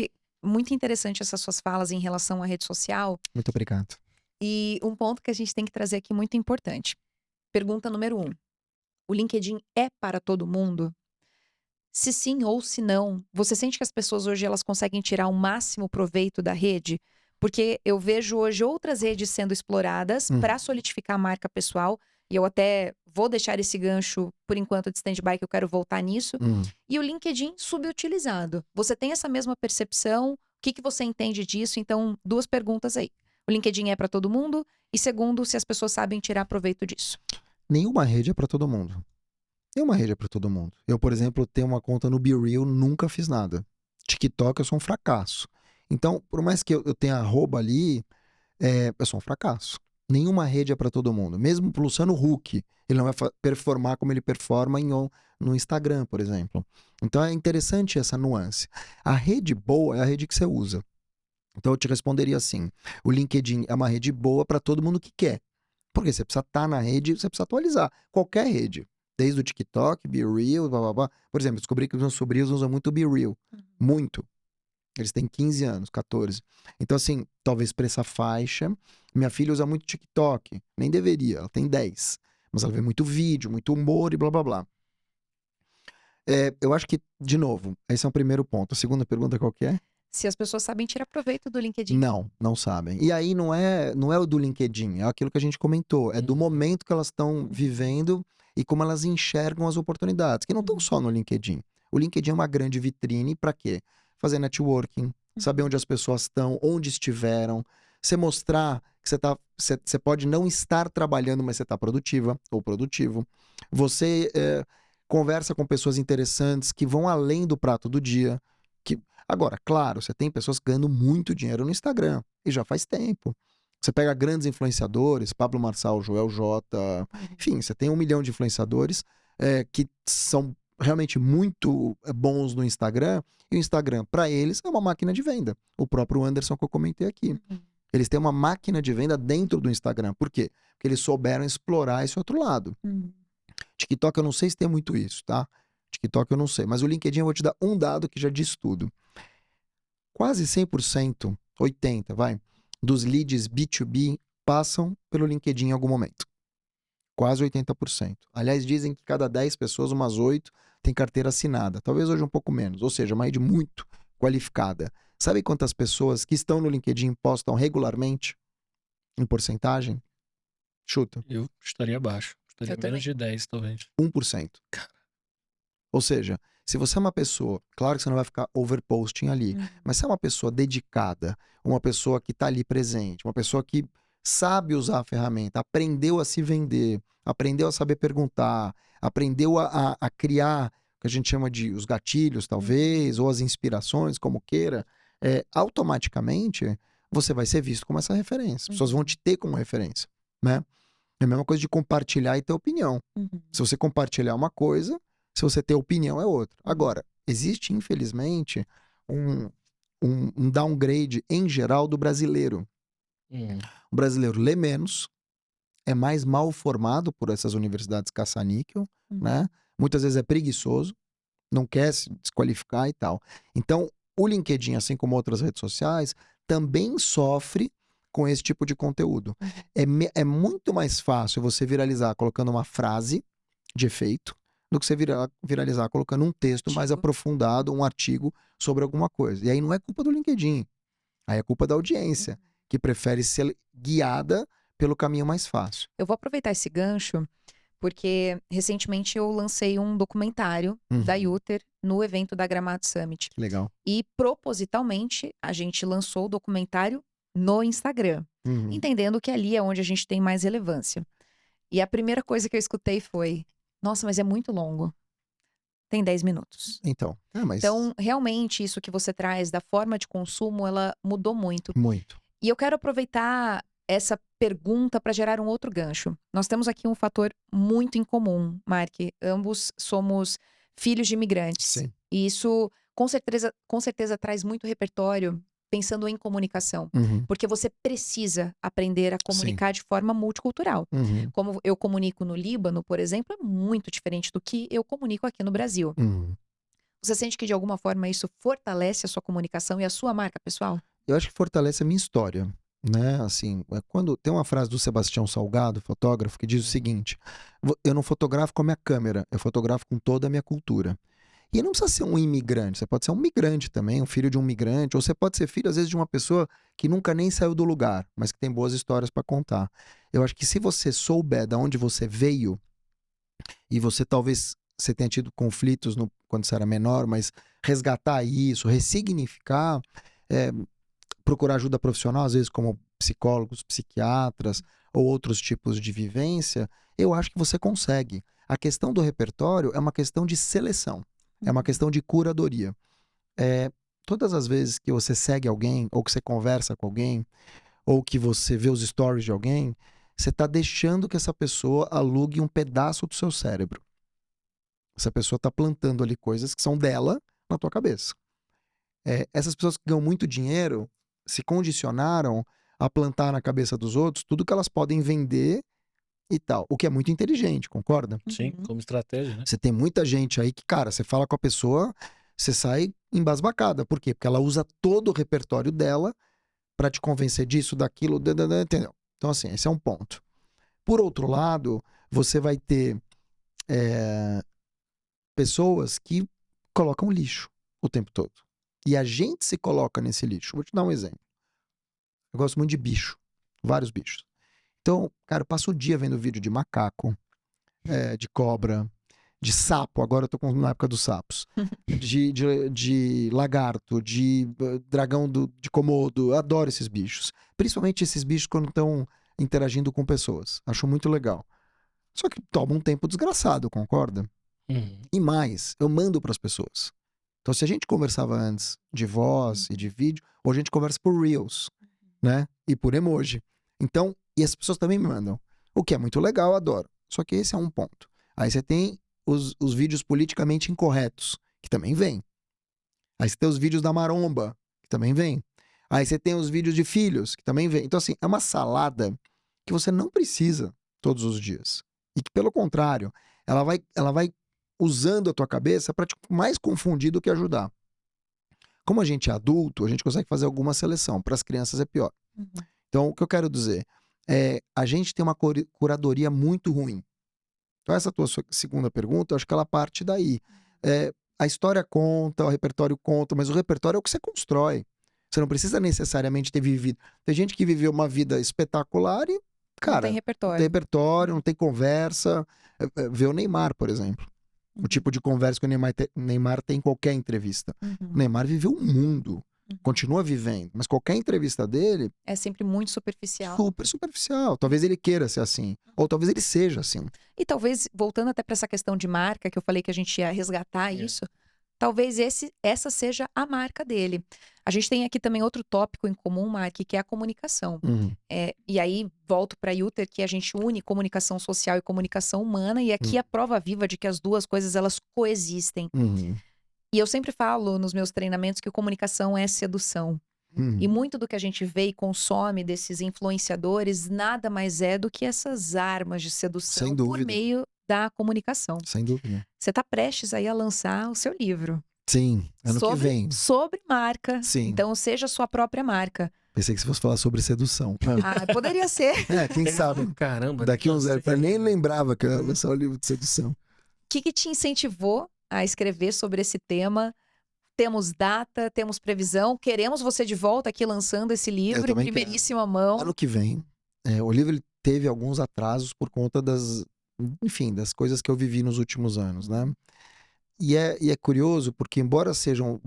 muito interessante essas suas falas em relação à rede social. Muito obrigado. E um ponto que a gente tem que trazer aqui muito importante. Pergunta número 1. O LinkedIn é para todo mundo? Se sim ou se não, você sente que as pessoas hoje elas conseguem tirar o máximo proveito da rede? Porque eu vejo hoje outras redes sendo exploradas para solidificar a marca pessoal. E eu até vou deixar esse gancho, por enquanto, de stand-by, que eu quero voltar nisso. E o LinkedIn subutilizado. Você tem essa mesma percepção? O que você entende disso? Então, 2 perguntas aí. O LinkedIn é para todo mundo? E segundo, se as pessoas sabem tirar proveito disso. Nenhuma rede é para todo mundo. Nenhuma rede é para todo mundo. Eu, por exemplo, tenho uma conta no BeReal, nunca fiz nada. TikTok, eu sou um fracasso. Então, por mais que eu tenha arroba ali, eu sou um fracasso. Nenhuma rede é para todo mundo. Mesmo pro Luciano Huck, ele não vai performar como ele performa no Instagram, por exemplo. Então é interessante essa nuance. A rede boa é a rede que você usa. Então eu te responderia assim: o LinkedIn é uma rede boa para todo mundo que quer. Porque você precisa estar na rede, você precisa atualizar. Qualquer rede. Desde o TikTok, BeReal, blá blá blá. Por exemplo, descobri que os meus sobrinhos usam muito BeReal. Muito. Eles têm 15 anos, 14. Então, assim, talvez para essa faixa. Minha filha usa muito TikTok. Nem deveria, ela tem 10. Mas ela vê muito vídeo, muito humor e blá blá blá. Eu acho que, de novo, esse é o primeiro ponto. A segunda pergunta qual que é? Se as pessoas sabem tirar proveito do LinkedIn. Não sabem. E aí não é o do LinkedIn, é aquilo que a gente comentou. É do momento que elas estão vivendo e como elas enxergam as oportunidades, que não estão só no LinkedIn. O LinkedIn é uma grande vitrine para quê? Fazer networking, saber onde as pessoas estão, onde estiveram, você mostrar que você pode não estar trabalhando, mas você está produtiva ou produtivo. Você conversa com pessoas interessantes que vão além do prato do dia. Agora, claro, você tem pessoas ganhando muito dinheiro no Instagram, e já faz tempo. Você pega grandes influenciadores, Pablo Marçal, Joel J, enfim, você tem 1 milhão de influenciadores que são realmente muito bons no Instagram, e o Instagram, para eles, é uma máquina de venda. O próprio Anderson que eu comentei aqui. Eles têm uma máquina de venda dentro do Instagram. Por quê? Porque eles souberam explorar esse outro lado. TikTok eu não sei se tem muito isso, tá? TikTok eu não sei, mas o LinkedIn eu vou te dar um dado que já diz tudo. Quase 100%, 80%, vai, dos leads B2B passam pelo LinkedIn em algum momento. Quase 80%. Aliás, dizem que cada 10 pessoas, umas 8, tem carteira assinada. Talvez hoje um pouco menos, ou seja, uma rede muito qualificada. Sabe quantas pessoas que estão no LinkedIn postam regularmente? Em porcentagem? Chuta. Eu estaria abaixo. Estaria Eu menos também. de 10, talvez. 1%. Ou seja, se você é uma pessoa, claro que você não vai ficar overposting ali, mas se é uma pessoa dedicada, uma pessoa que está ali presente, uma pessoa que sabe usar a ferramenta, aprendeu a se vender, aprendeu a saber perguntar, aprendeu a criar o que a gente chama de os gatilhos, talvez, ou as inspirações, como queira, automaticamente você vai ser visto como essa referência. As pessoas vão te ter como referência, né? É a mesma coisa de compartilhar e ter opinião. Se você compartilhar uma coisa, se você ter opinião é outra. Agora, existe, infelizmente, um downgrade em geral do brasileiro. O brasileiro lê menos, é mais mal formado por essas universidades caça-níquel, né? Muitas vezes é preguiçoso, não quer se desqualificar e tal. Então, o LinkedIn, assim como outras redes sociais, também sofre com esse tipo de conteúdo. É muito mais fácil você viralizar colocando uma frase de efeito do que você viralizar colocando um texto mais aprofundado, um artigo sobre alguma coisa. E aí não é culpa do LinkedIn, aí é culpa da audiência, que prefere ser guiada pelo caminho mais fácil. Eu vou aproveitar esse gancho, porque recentemente eu lancei um documentário da Uter no evento da Gramado Summit. Legal. E propositalmente a gente lançou o documentário no Instagram, entendendo que ali é onde a gente tem mais relevância. E a primeira coisa que eu escutei foi: nossa, mas é muito longo. Tem 10 minutos. Então, mas... Então, realmente, isso que você traz da forma de consumo, ela mudou muito. Muito. E eu quero aproveitar essa pergunta para gerar um outro gancho. Nós temos aqui um fator muito em comum, Mark. Ambos somos filhos de imigrantes. Sim. E isso, com certeza, traz muito repertório pensando em comunicação. Porque você precisa aprender a comunicar de forma multicultural. Como eu comunico no Líbano, por exemplo, é muito diferente do que eu comunico aqui no Brasil. Você sente que, de alguma forma, isso fortalece a sua comunicação e a sua marca pessoal? Eu acho que fortalece a minha história, né? Assim, quando tem uma frase do Sebastião Salgado, fotógrafo, que diz o seguinte: eu não fotografo com a minha câmera, eu fotografo com toda a minha cultura. E não precisa ser um imigrante, você pode ser um migrante também, um filho de um migrante, ou você pode ser filho, às vezes, de uma pessoa que nunca nem saiu do lugar, mas que tem boas histórias para contar. Eu acho que se você souber de onde você veio, e você tenha tido conflitos quando você era menor, mas resgatar isso, ressignificar, procurar ajuda profissional, às vezes como psicólogos, psiquiatras ou outros tipos de vivência, eu acho que você consegue. A questão do repertório é uma questão de seleção, é uma questão de curadoria. Todas as vezes que você segue alguém, ou que você conversa com alguém, ou que você vê os stories de alguém, você está deixando que essa pessoa alugue um pedaço do seu cérebro. Essa pessoa está plantando ali coisas que são dela na tua cabeça. Essas pessoas que ganham muito dinheiro se condicionaram a plantar na cabeça dos outros tudo que elas podem vender e tal. O que é muito inteligente, concorda? Sim, Uhum. como estratégia, né? Você tem muita gente aí que, cara, você fala com a pessoa, você sai embasbacada. Por quê? Porque ela usa todo o repertório dela pra te convencer disso, daquilo, entendeu? Então, assim, esse é um ponto. Por outro lado, você vai ter pessoas que colocam lixo o tempo todo. E a gente se coloca nesse lixo. Vou te dar um exemplo. Eu gosto muito de bicho. Vários bichos. Então, cara, eu passo o dia vendo vídeo de macaco, de cobra, de sapo. Agora eu tô na época dos sapos. de lagarto, de dragão de Komodo. Eu adoro esses bichos. Principalmente esses bichos quando estão interagindo com pessoas. Acho muito legal. Só que toma um tempo desgraçado, concorda? Uhum. E mais, eu mando para as pessoas. Então, se a gente conversava antes de voz e de vídeo, hoje a gente conversa por Reels, né? E por emoji. Então, e as pessoas também me mandam. O que é muito legal, eu adoro. Só que esse é um ponto. Aí você tem os vídeos politicamente incorretos, que também vêm. Aí você tem os vídeos da maromba, que também vêm. Aí você tem os vídeos de filhos, que também vêm. Então, assim, é uma salada que você não precisa todos os dias. E que, pelo contrário, ela vai usando a tua cabeça para te mais confundir do que ajudar. Como a gente é adulto, a gente consegue fazer alguma seleção. Para as crianças é pior. Uhum. Então, o que eu quero dizer é, a gente tem uma curadoria muito ruim. Então, essa tua segunda pergunta, eu acho que ela parte daí. A história conta, o repertório conta, mas o repertório é o que você constrói. Você não precisa necessariamente ter vivido. Tem gente que viveu uma vida espetacular e, cara, Não tem não repertório. tem repertório, não tem conversa. Vê o Neymar, por exemplo. O tipo de conversa que o Neymar tem em qualquer entrevista. Uhum. O Neymar viveu um mundo, continua vivendo, mas qualquer entrevista dele, É sempre muito superficial. super superficial. Talvez ele queira ser assim, ou talvez ele seja assim. E talvez, voltando até para essa questão de marca, que eu falei que a gente ia resgatar isso, talvez essa seja a marca dele. A gente tem aqui também outro tópico em comum, Mark, que é a comunicação. Uhum. E aí, volto para Yuter, que a gente une comunicação social e comunicação humana, e aqui a prova viva de que as duas coisas, elas coexistem. Uhum. E eu sempre falo nos meus treinamentos que comunicação é sedução. Uhum. E muito do que a gente vê e consome desses influenciadores nada mais é do que essas armas de sedução Sem por dúvida. meio da comunicação. Sem dúvida. Você está prestes aí a lançar o seu livro. Sim, ano que vem. Sobre marca. Sim. Então, seja a sua própria marca. Pensei que você fosse falar sobre sedução. Poderia ser. Quem sabe? Caramba. Daqui uns anos. sei. Eu nem lembrava que eu ia lançar o livro de sedução. O que te incentivou a escrever sobre esse tema? Temos data, temos previsão. Queremos você de volta aqui lançando esse livro em também primeiríssima mão. Ano que vem, o livro ele teve alguns atrasos por conta das coisas que eu vivi nos últimos anos, né? E é curioso porque, embora sejam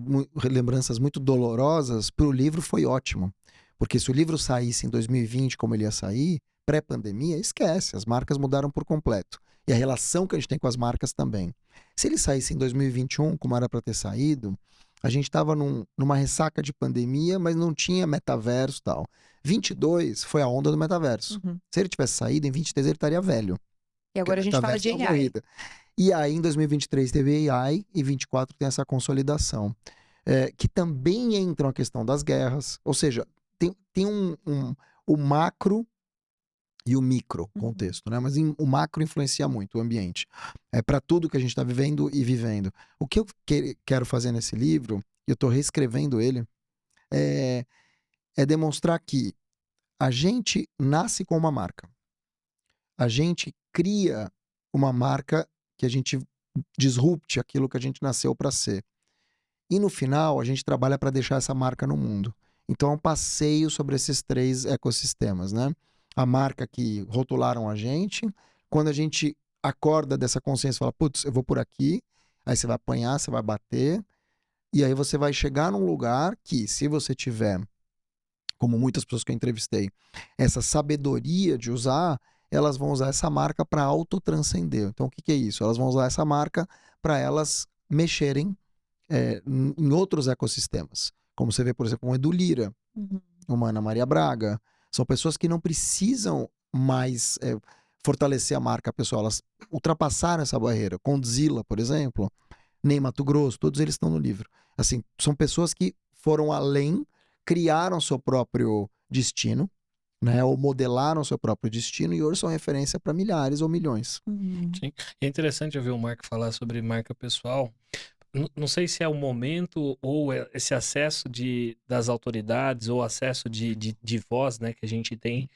lembranças muito dolorosas, para o livro foi ótimo. Porque se o livro saísse em 2020 como ele ia sair, pré-pandemia, esquece, as marcas mudaram por completo. E a relação que a gente tem com as marcas também. Se ele saísse em 2021, como era para ter saído, a gente estava numa ressaca de pandemia, mas não tinha metaverso e tal. 22 foi a onda do metaverso. Uhum. Se ele tivesse saído, em 23 ele estaria velho. E agora a gente fala de Metaverso é uma AI. corrida. E aí, em 2023, teve AI e 24 tem essa consolidação. Que também entra a questão das guerras. Ou seja, tem o macro e o micro contexto, né? Mas o macro influencia muito o ambiente. Para tudo que a gente está vivendo e vivendo. O que eu quero fazer nesse livro, e eu estou reescrevendo ele, é demonstrar que a gente nasce com uma marca. A gente cria uma marca que a gente disrupte aquilo que a gente nasceu para ser. E no final, a gente trabalha para deixar essa marca no mundo. Então é um passeio sobre esses 3 ecossistemas, né? A marca que rotularam a gente, quando a gente acorda dessa consciência e fala, putz, eu vou por aqui, aí você vai apanhar, você vai bater, e aí você vai chegar num lugar que, se você tiver, como muitas pessoas que eu entrevistei, essa sabedoria de usar, elas vão usar essa marca para autotranscender. Então, o que que é isso? Elas vão usar essa marca para elas mexerem em outros ecossistemas. Como você vê, por exemplo, um Edu Lira, Uhum. uma Ana Maria Braga. São pessoas que não precisam mais fortalecer a marca pessoal. Elas ultrapassaram essa barreira. Condzilla, por exemplo, Ney Matogrosso, todos eles estão no livro. Assim, são pessoas que foram além, criaram seu próprio destino, né? Ou modelaram seu próprio destino e hoje são referência para milhares ou milhões. Uhum. Sim. E é interessante ouvir o Marco falar sobre marca pessoal. Não sei se é o momento ou esse acesso das autoridades ou acesso de voz, né, que a gente tem,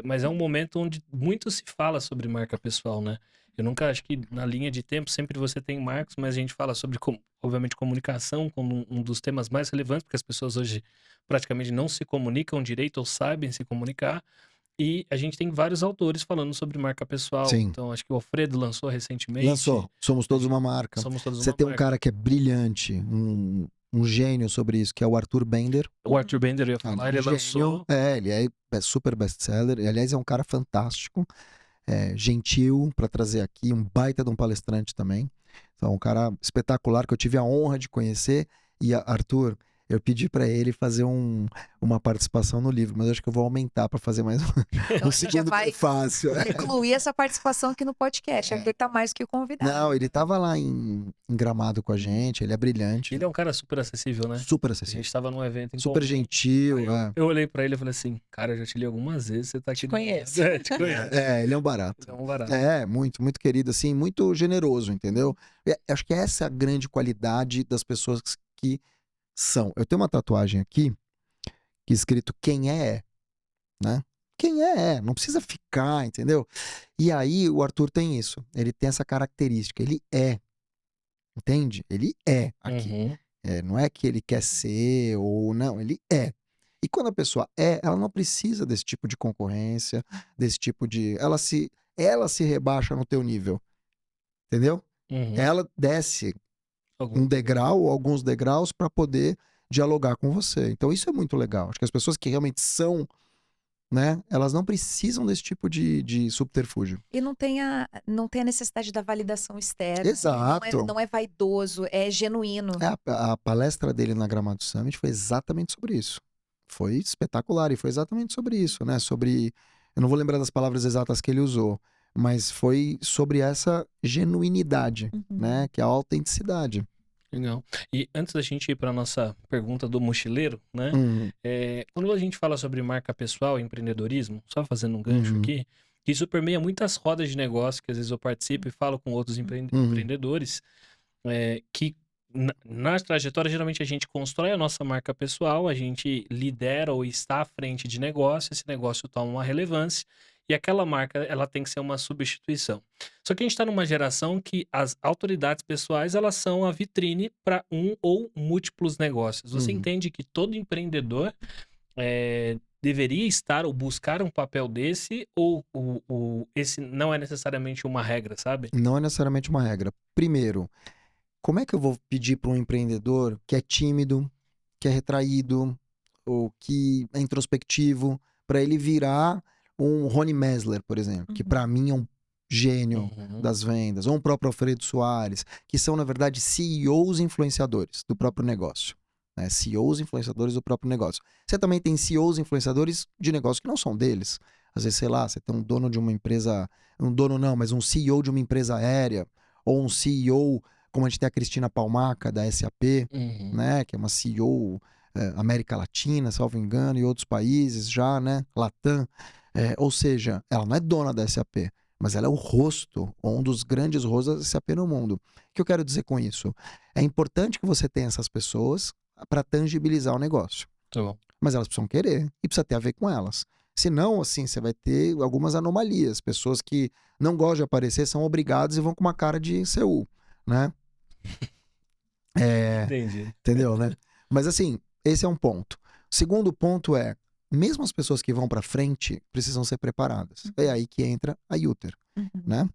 mas é um momento onde muito se fala sobre marca pessoal, né? Eu nunca acho que na linha de tempo sempre você tem marcos, mas a gente fala sobre, obviamente, comunicação como um dos temas mais relevantes, porque as pessoas hoje praticamente não se comunicam direito ou sabem se comunicar. E a gente tem vários autores falando sobre marca pessoal. Sim. Então, acho que o Alfredo lançou recentemente. Lançou. Somos todos uma marca. Somos todos Você uma tem um marca. cara que é brilhante, um gênio sobre isso, que é o Arthur Bender. O Arthur Bender, eu ia falar, ele Gênio. lançou. Ele é super best-seller. E, aliás, é um cara fantástico, gentil para trazer aqui, um baita de um palestrante também. Então, um cara espetacular que eu tive a honra de conhecer. E, Arthur, eu pedi para ele fazer uma participação no livro, mas eu acho que eu vou aumentar para fazer mais Então, um a gente já segundo vai prefácio. incluir essa participação aqui no podcast. Arthur tá mais que convidado. Não, ele tava lá em Gramado com a gente, ele é brilhante. Ele é um cara super acessível, né? Super A acessível. gente tava num evento em Super comum. gentil. Aí eu olhei pra ele e falei assim, cara, eu já te li algumas vezes, você tá aqui. Te conheço. Te conheço. Ele é um barato. Ele é um barato. Muito, muito querido, assim, muito generoso, entendeu? Acho que essa é a grande qualidade das pessoas que são. Eu tenho uma tatuagem aqui, que é escrito quem é, né? Quem é, não precisa ficar, entendeu? E aí o Arthur tem isso, ele tem essa característica, ele é, entende? Ele é aqui. Uhum. Não é que ele quer ser ou não, ele é. E quando a pessoa ela não precisa desse tipo de concorrência, desse tipo de... Ela se rebaixa no teu nível, entendeu? Uhum. Ela desce Algum- um degrau ou alguns degraus para poder dialogar com você. Então isso é muito legal. Acho que as pessoas que realmente são, né, elas não precisam desse tipo de subterfúgio. E não tem a necessidade da validação externa. Exato. Não é vaidoso, é genuíno. A palestra dele na Gramado Summit foi exatamente sobre isso. Foi espetacular e foi exatamente sobre isso, né? Sobre, eu não vou lembrar das palavras exatas que ele usou, mas foi sobre essa genuinidade, né? Que é a autenticidade. Legal. E antes da gente ir para nossa pergunta do mochileiro, né? Quando a gente fala sobre marca pessoal e empreendedorismo, só fazendo um gancho aqui, isso permeia muitas rodas de negócio que às vezes eu participo e falo com outros empreendedores, que na trajetória geralmente a gente constrói a nossa marca pessoal, a gente lidera ou está à frente de negócio, esse negócio toma uma relevância e aquela marca ela tem que ser uma substituição. Só que a gente está numa geração que as autoridades pessoais elas são a vitrine para um ou múltiplos negócios. Você entende que todo empreendedor deveria estar ou buscar um papel desse ou esse não é necessariamente uma regra, sabe? Não é necessariamente uma regra. Primeiro, como é que eu vou pedir para um empreendedor que é tímido, que é retraído, ou que é introspectivo, para ele virar um Rony Mesler, por exemplo, que para mim é um gênio das vendas, ou um próprio Alfredo Soares, que são, na verdade, CEOs influenciadores do próprio negócio. Né? CEOs influenciadores do próprio negócio. Você também tem CEOs influenciadores de negócios que não são deles. Às vezes, sei lá, você tem um dono de uma empresa, mas um CEO de uma empresa aérea, ou um CEO, como a gente tem a Cristina Palmaca, da SAP, né, que é uma CEO América Latina, salvo engano, e outros países já, né, Latam. Ou seja, ela não é dona da SAP, mas ela é o rosto, ou um dos grandes rostos da SAP no mundo. O que eu quero dizer com isso? É importante que você tenha essas pessoas para tangibilizar o negócio. Tá bom. Mas elas precisam querer e precisa ter a ver com elas. Senão, assim, você vai ter algumas anomalias. Pessoas que não gostam de aparecer são obrigadas e vão com uma cara de Seul, né? Entendi. Entendeu, né? Mas assim, esse é um ponto. Segundo ponto é, mesmo as pessoas que vão para frente precisam ser preparadas. É aí que entra a Uter, né?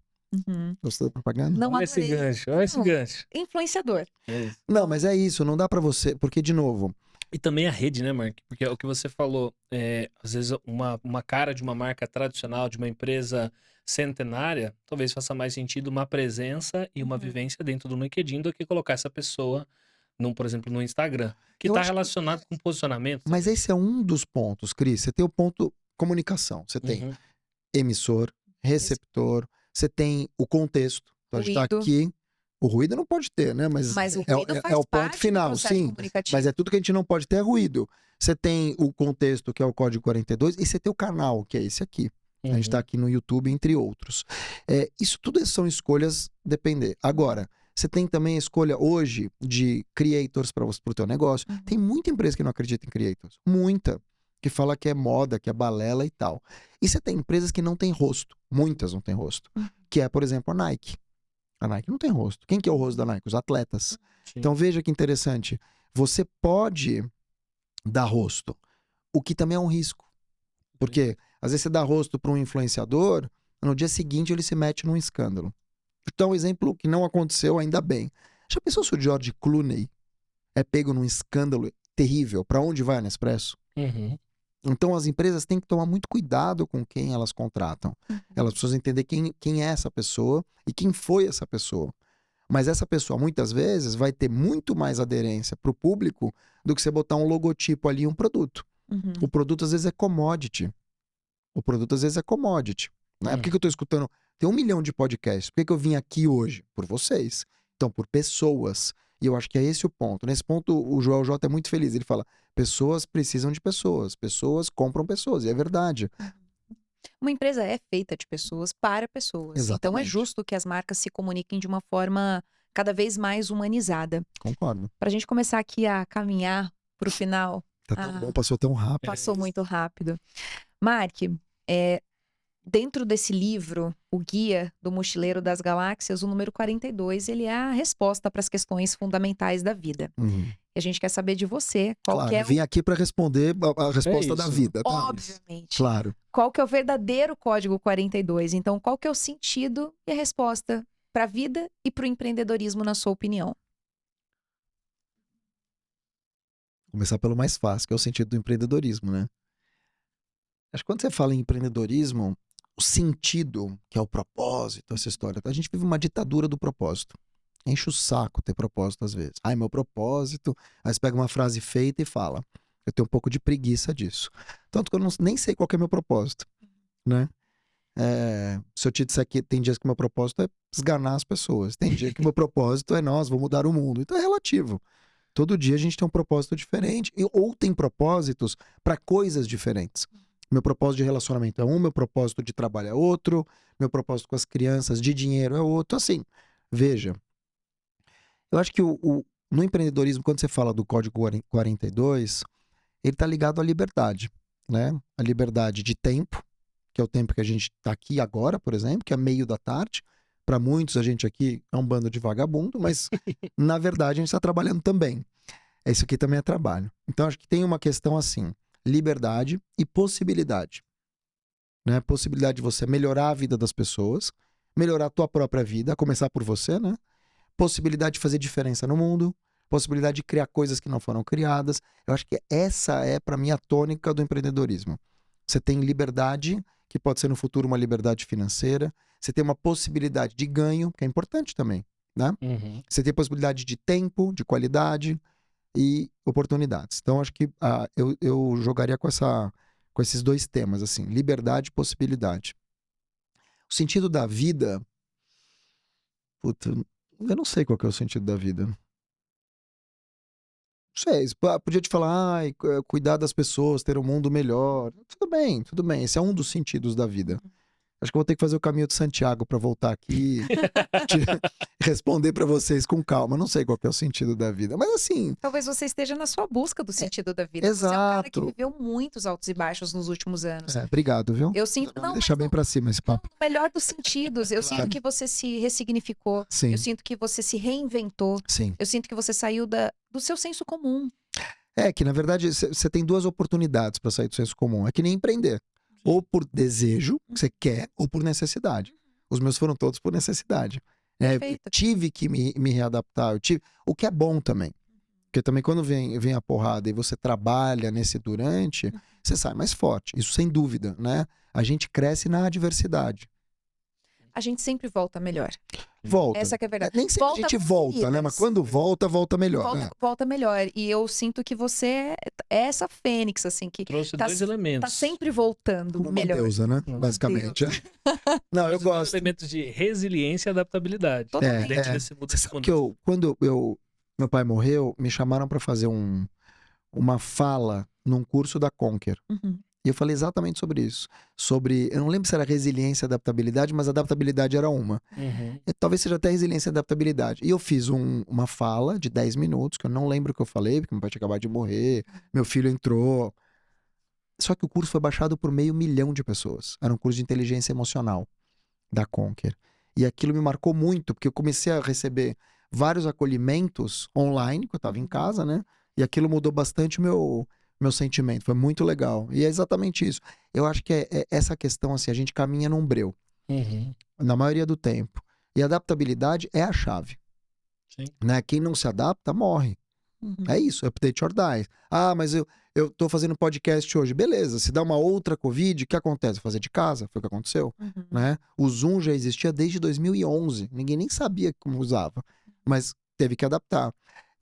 Gostou da propaganda? Não Olha esse adorei. gancho, olha esse Não. gancho. Influenciador. É isso. Não, mas é isso, não dá pra você, porque de novo, E também a rede, né, Mark? Porque é o que você falou, às vezes uma cara de uma marca tradicional, de uma empresa centenária, talvez faça mais sentido uma presença e uma Uhum. vivência dentro do LinkedIn do que colocar essa pessoa, por exemplo, no Instagram, que Eu está acho que relacionado com posicionamento Mas também. esse é um dos pontos, Cris. Você tem o ponto comunicação. Você tem Uhum, emissor, receptor, você tem o contexto. Então a gente está Ruído. aqui. O ruído não pode ter, né? Mas Mas o é, ruído é faz o ponto parte do final, processo sim. comunicativo. Mas é tudo que a gente não pode ter é ruído. Você tem o contexto, que é o código 42, e você tem o canal, que é esse aqui. A gente está uhum, aqui no YouTube, entre outros. Isso tudo são escolhas depender. Agora, você tem também a escolha hoje de creators para o teu negócio. Uhum. Tem muita empresa que não acredita em creators. Muita. Que fala que é moda, que é balela e tal. E você tem empresas que não têm rosto. Muitas não têm rosto. Uhum. Que é, por exemplo, a Nike. A Nike não tem rosto. Quem que é o rosto da Nike? Os atletas. sim. Então veja que interessante. Você pode dar rosto. O que também é um risco. Porque às vezes você dá rosto para um influenciador, no dia seguinte ele se mete num escândalo. Então, um exemplo que não aconteceu, ainda bem. Já pensou se o George Clooney é pego num escândalo terrível? Para onde vai a Nespresso? Uhum, Então, as empresas têm que tomar muito cuidado com quem elas contratam. Elas precisam entender quem é essa pessoa e quem foi essa pessoa. Mas essa pessoa, muitas vezes, vai ter muito mais aderência para o público do que você botar um logotipo ali e um produto. Uhum. O produto, às vezes, é commodity. O produto, às vezes, é commodity. Né? Por que eu estou escutando? Tem 1 milhão de podcasts. Por que eu vim aqui hoje? Por vocês. Então, por pessoas. E eu acho que é esse o ponto. Nesse ponto, o Joel J é muito feliz. Ele fala: pessoas precisam de pessoas. Pessoas compram pessoas. E é verdade. Uma empresa é feita de pessoas para pessoas. Então é Exatamente. justo que as marcas se comuniquem de uma forma cada vez mais humanizada. Concordo. Para a gente começar aqui a caminhar para o final, Tá tão bom, passou tão rápido. passou muito rápido. Mark, dentro desse livro, O Guia do Mochileiro das Galáxias, o número 42, ele é a resposta para as questões fundamentais da vida. Uhum. E a gente quer saber de você, qual Claro, que é vim aqui para responder a resposta da isso. vida, tá? obviamente, Claro. qual que é o verdadeiro código 42? Então, qual que é o sentido e a resposta para a vida e para o empreendedorismo, na sua opinião? Começar pelo mais fácil, que é o sentido do empreendedorismo, né? Acho que quando você fala em empreendedorismo, o sentido, que é o propósito, essa história, a gente vive uma ditadura do propósito. Enche o saco ter propósito às vezes. Ai, meu propósito. Aí você pega uma frase feita e fala. Eu tenho um pouco de preguiça disso. Tanto que eu nem sei qual que é meu propósito, né? Se eu te disser que tem dias que meu propósito é esganar as pessoas. Tem dia que meu propósito é nós, vou mudar o mundo. Então é relativo. Todo dia a gente tem um propósito diferente. Ou tem propósitos para coisas diferentes. Meu propósito de relacionamento é um, meu propósito de trabalho é outro, meu propósito com as crianças de dinheiro é outro. Assim, veja. Eu acho que no empreendedorismo, quando você fala do Código 42, ele está ligado à liberdade, né? A liberdade de tempo, que é o tempo que a gente está aqui agora, por exemplo, que é meio da tarde. Para muitos, a gente aqui é um bando de vagabundo, mas na verdade a gente está trabalhando também. Isso aqui também é trabalho. Então acho que tem uma questão assim, liberdade e possibilidade. Né? Possibilidade de você melhorar a vida das pessoas, melhorar a tua própria vida, a começar por você, né? Possibilidade de fazer diferença no mundo, possibilidade de criar coisas que não foram criadas. Eu acho que essa é, para mim, a tônica do empreendedorismo. Você tem liberdade, que pode ser no futuro uma liberdade financeira. Você tem uma possibilidade de ganho, que é importante também, né? Uhum. Você tem possibilidade de tempo, de qualidade e oportunidades. Então, acho que eu jogaria com esses dois temas, assim, liberdade e possibilidade. O sentido da vida... Puta, eu não sei qual que é o sentido da vida. Não sei, podia te falar, cuidar das pessoas, ter um mundo melhor. Tudo bem, tudo bem. Esse é um dos sentidos da vida. Acho que eu vou ter que fazer o caminho de Santiago para voltar aqui e responder para vocês com calma. Não sei qual que é o sentido da vida, mas assim... Talvez você esteja na sua busca do sentido da vida. Você é um cara que Exato. viveu muitos altos e baixos nos últimos anos. Obrigado, viu? Eu sinto, Vou não, deixar mas bem para cima esse papo. no melhor dos sentidos. Eu Claro. sinto que você se ressignificou. Sim, Eu sinto que você se reinventou. sim. Eu sinto que você saiu do seu senso comum. É que, na verdade, você tem duas oportunidades para sair do senso comum. É que nem empreender. Ou por desejo, que você quer, ou por necessidade. Os meus foram todos por necessidade. Eu Perfeito. tive que me readaptar. O que é bom também. Porque também quando vem a porrada e você trabalha nesse durante, você sai mais forte. Isso sem dúvida, né? A gente cresce na adversidade. A gente sempre volta melhor. Volta. Essa que é a verdade. Nem sempre a gente com volta, né? feridas. Mas quando volta melhor. Volta, né? volta melhor. E eu sinto que você é essa fênix, assim, que Trouxe tá, dois tá elementos. sempre voltando Como uma melhor. deusa, né? Uma Basicamente. Não, eu Trouxe dois gosto. elementos de resiliência e adaptabilidade. Totalmente. Dentro desse mundo. Você sabe que quando meu pai morreu, me chamaram para fazer uma fala num curso da Conquer. Uhum. E eu falei exatamente sobre isso. Eu não lembro se era resiliência e adaptabilidade, mas adaptabilidade era uma. Uhum. Talvez seja até resiliência e adaptabilidade. E eu fiz uma fala de 10 minutos, que eu não lembro o que eu falei, porque meu pai tinha acabado de morrer, meu filho entrou. Só que o curso foi baixado por 500 mil de pessoas. Era um curso de inteligência emocional da Conquer. E aquilo me marcou muito, porque eu comecei a receber vários acolhimentos online, que eu estava em casa, né? E aquilo mudou bastante o meu sentimento. Foi muito legal. E é exatamente isso. Eu acho que é essa questão, assim, a gente caminha num breu, Uhum. na maioria do tempo. E a adaptabilidade é a chave. Sim. Né? Quem não se adapta, morre. Uhum. É isso, update or die. Ah, mas eu tô fazendo podcast hoje. Beleza, se dá uma outra Covid, o que acontece? Fazer de casa, foi o que aconteceu. Uhum. Né? O Zoom já existia desde 2011. Ninguém nem sabia como usava. Mas teve que adaptar.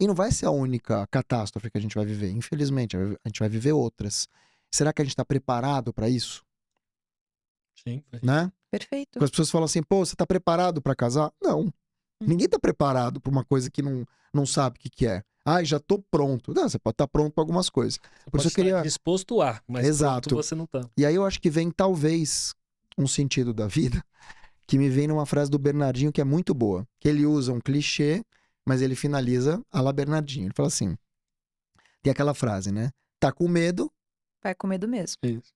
E não vai ser a única catástrofe que a gente vai viver. Infelizmente, a gente vai viver outras. Será que a gente está preparado para isso? Sim. Né? Perfeito. Porque as pessoas falam assim, pô, você tá preparado para casar? Não. Ninguém tá preparado para uma coisa que não sabe o que é. Ah, já tô pronto. Não, você pode estar pronto para algumas coisas. Você Por pode isso eu queria... estar disposto a, mas Exato. pronto você não tá. E aí eu acho que vem, talvez, um sentido da vida que me vem numa frase do Bernardinho que é muito boa. Que ele usa um clichê, mas ele finaliza a la Bernardinho. Ele fala assim, tem aquela frase, né? Tá com medo, Vai com medo mesmo. Isso.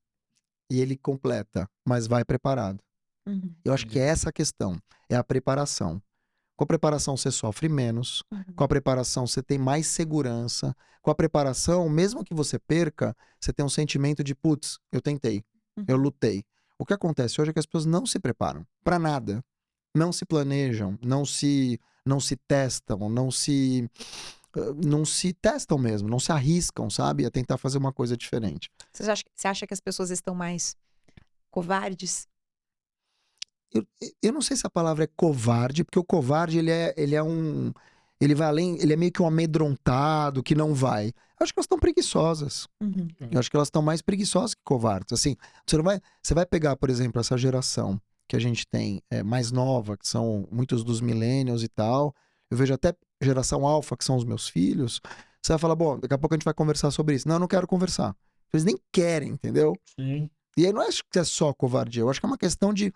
e ele completa, mas vai preparado. Uhum. Eu acho que é essa a questão, é a preparação. Com a preparação você sofre menos, Uhum. com a preparação você tem mais segurança, com a preparação, mesmo que você perca, você tem um sentimento de, putz, eu tentei, eu lutei. O que acontece hoje é que as pessoas não se preparam para nada, não se planejam, não se testam, não se testam mesmo, não se arriscam, sabe, a tentar fazer uma coisa diferente. Você acha que as pessoas estão mais covardes? Eu não sei se a palavra é covarde, porque o covarde, ele vai além, ele é meio que um amedrontado, que não vai. Eu acho que elas estão preguiçosas. Uhum. Eu acho que elas estão mais preguiçosas que covardes. Assim, você vai pegar, por exemplo, essa geração que a gente tem mais nova, que são muitos dos millennials e tal. Eu vejo até geração alfa, que são os meus filhos. Você vai falar, bom, daqui a pouco a gente vai conversar sobre isso. Não, eu não quero conversar. Eles nem querem, entendeu? Sim. E aí não acho que é só covardia. Eu acho que é uma questão de,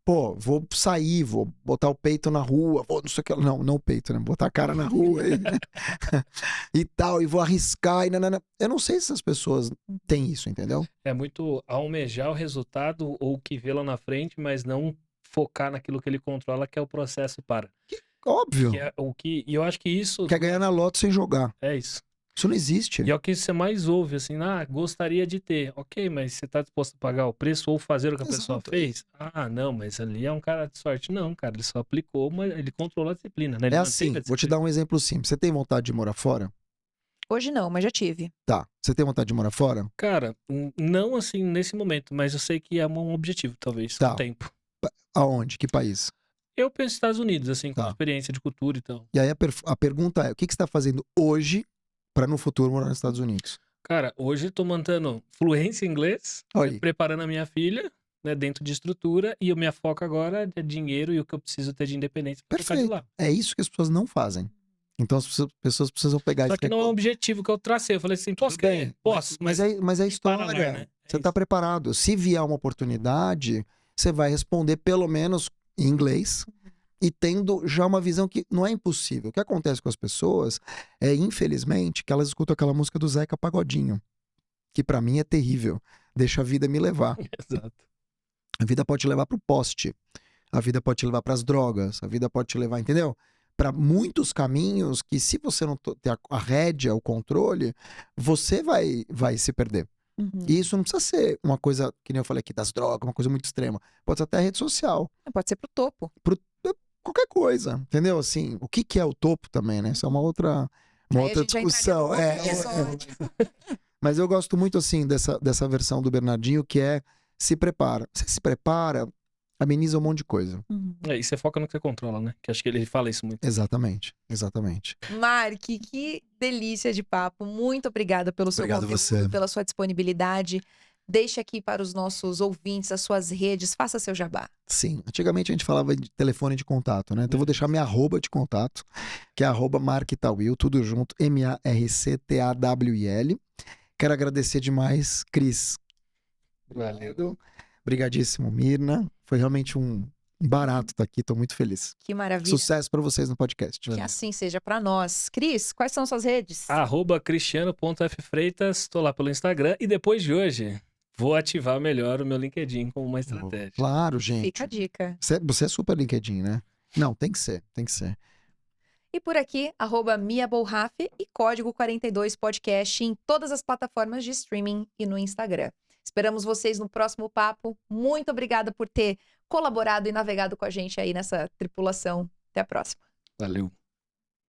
pô, vou sair, vou botar o peito na rua, vou não sei o que. Não o peito, né? Botar a cara na rua e tal, e vou arriscar. Eu não sei se as pessoas têm isso, entendeu? É muito almejar o resultado ou o que vê lá na frente, mas não focar naquilo que ele controla, que é o processo para. Óbvio. Que é o que, e eu acho que isso Quer ganhar na loto sem jogar. é isso. Isso não existe. E é o que você mais ouve, assim, gostaria de ter. Ok, mas você tá disposto a pagar o preço ou fazer o que a pessoa Exato. fez? Ah, não, mas ali é um cara de sorte. Não, cara, ele só aplicou, mas ele controlou a disciplina, né? Ele É manteve assim, a vou te disciplina. dar um exemplo simples. Você tem vontade de morar fora? Hoje não, mas já tive. Tá. Você tem vontade de morar fora? Cara, não assim nesse momento, mas eu sei que é um objetivo, talvez, com Tá. o tempo. Aonde? Que país? Eu penso nos Estados Unidos, assim, com Tá. experiência de cultura e tal. E aí a pergunta é, o que você está fazendo hoje para no futuro morar nos Estados Unidos? Cara, hoje eu tô mantendo fluência em inglês, Olha aí. preparando a minha filha, né, dentro de estrutura, e o minha foco agora é dinheiro e o que eu preciso ter de independência pra ficar de Perfeito. lá. É isso que as pessoas não fazem. Então as pessoas precisam pegar Só e que não é um objetivo que eu tracei. Eu falei assim, posso Tudo bem, querer? Posso, mas é para história. lá, né? Você É está isso. preparado. Se vier uma oportunidade, você vai responder pelo menos em inglês e tendo já uma visão que não é impossível. O que acontece com as pessoas é, infelizmente, que elas escutam aquela música do Zeca Pagodinho, que pra mim é terrível. Deixa a vida me levar. Exato. A vida pode te levar pro poste. A vida pode te levar pras drogas. A vida pode te levar, entendeu? Para muitos caminhos que, se você não ter a rédea, o controle, você vai se perder. Uhum. E isso não precisa ser uma coisa, que nem eu falei aqui, das drogas, uma coisa muito extrema. Pode ser até rede social. Pode ser pro topo. Qualquer coisa, entendeu? Assim, o que é o topo também, né? Isso é uma outra Uma Aí a outra gente já entraria discussão. num outro episódio. Mas eu gosto muito, assim, dessa versão do Bernardinho, que é se prepara. Você se prepara, ameniza um monte de coisa. E você foca no que você controla, né? Que acho que ele fala isso muito. Exatamente, exatamente. Mark, que delícia de papo. Muito obrigada pelo seu Obrigado conteúdo, você. pela sua disponibilidade. Deixe aqui para os nossos ouvintes as suas redes, faça seu jabá. Sim, antigamente a gente falava de telefone de contato, né? Então eu vou deixar minha arroba de contato, que é @marktawil, tudo junto, MarCTAWIL. Quero agradecer demais, Cris. Valeu. Obrigadíssimo, Mirna. Foi realmente um barato estar aqui, tô muito feliz. Que maravilha. Sucesso para vocês no podcast. Que assim seja para nós. Cris, quais são suas redes? @cristiano.ffreitas, tô lá pelo Instagram. E depois de hoje, vou ativar melhor o meu LinkedIn como uma estratégia. Claro, gente. Fica a dica. Você é super LinkedIn, né? Não, tem que ser, tem que ser. E por aqui, @MiaBolraf e Código 42 Podcast em todas as plataformas de streaming e no Instagram. Esperamos vocês no próximo papo. Muito obrigada por ter colaborado e navegado com a gente aí nessa tripulação. Até a próxima. Valeu.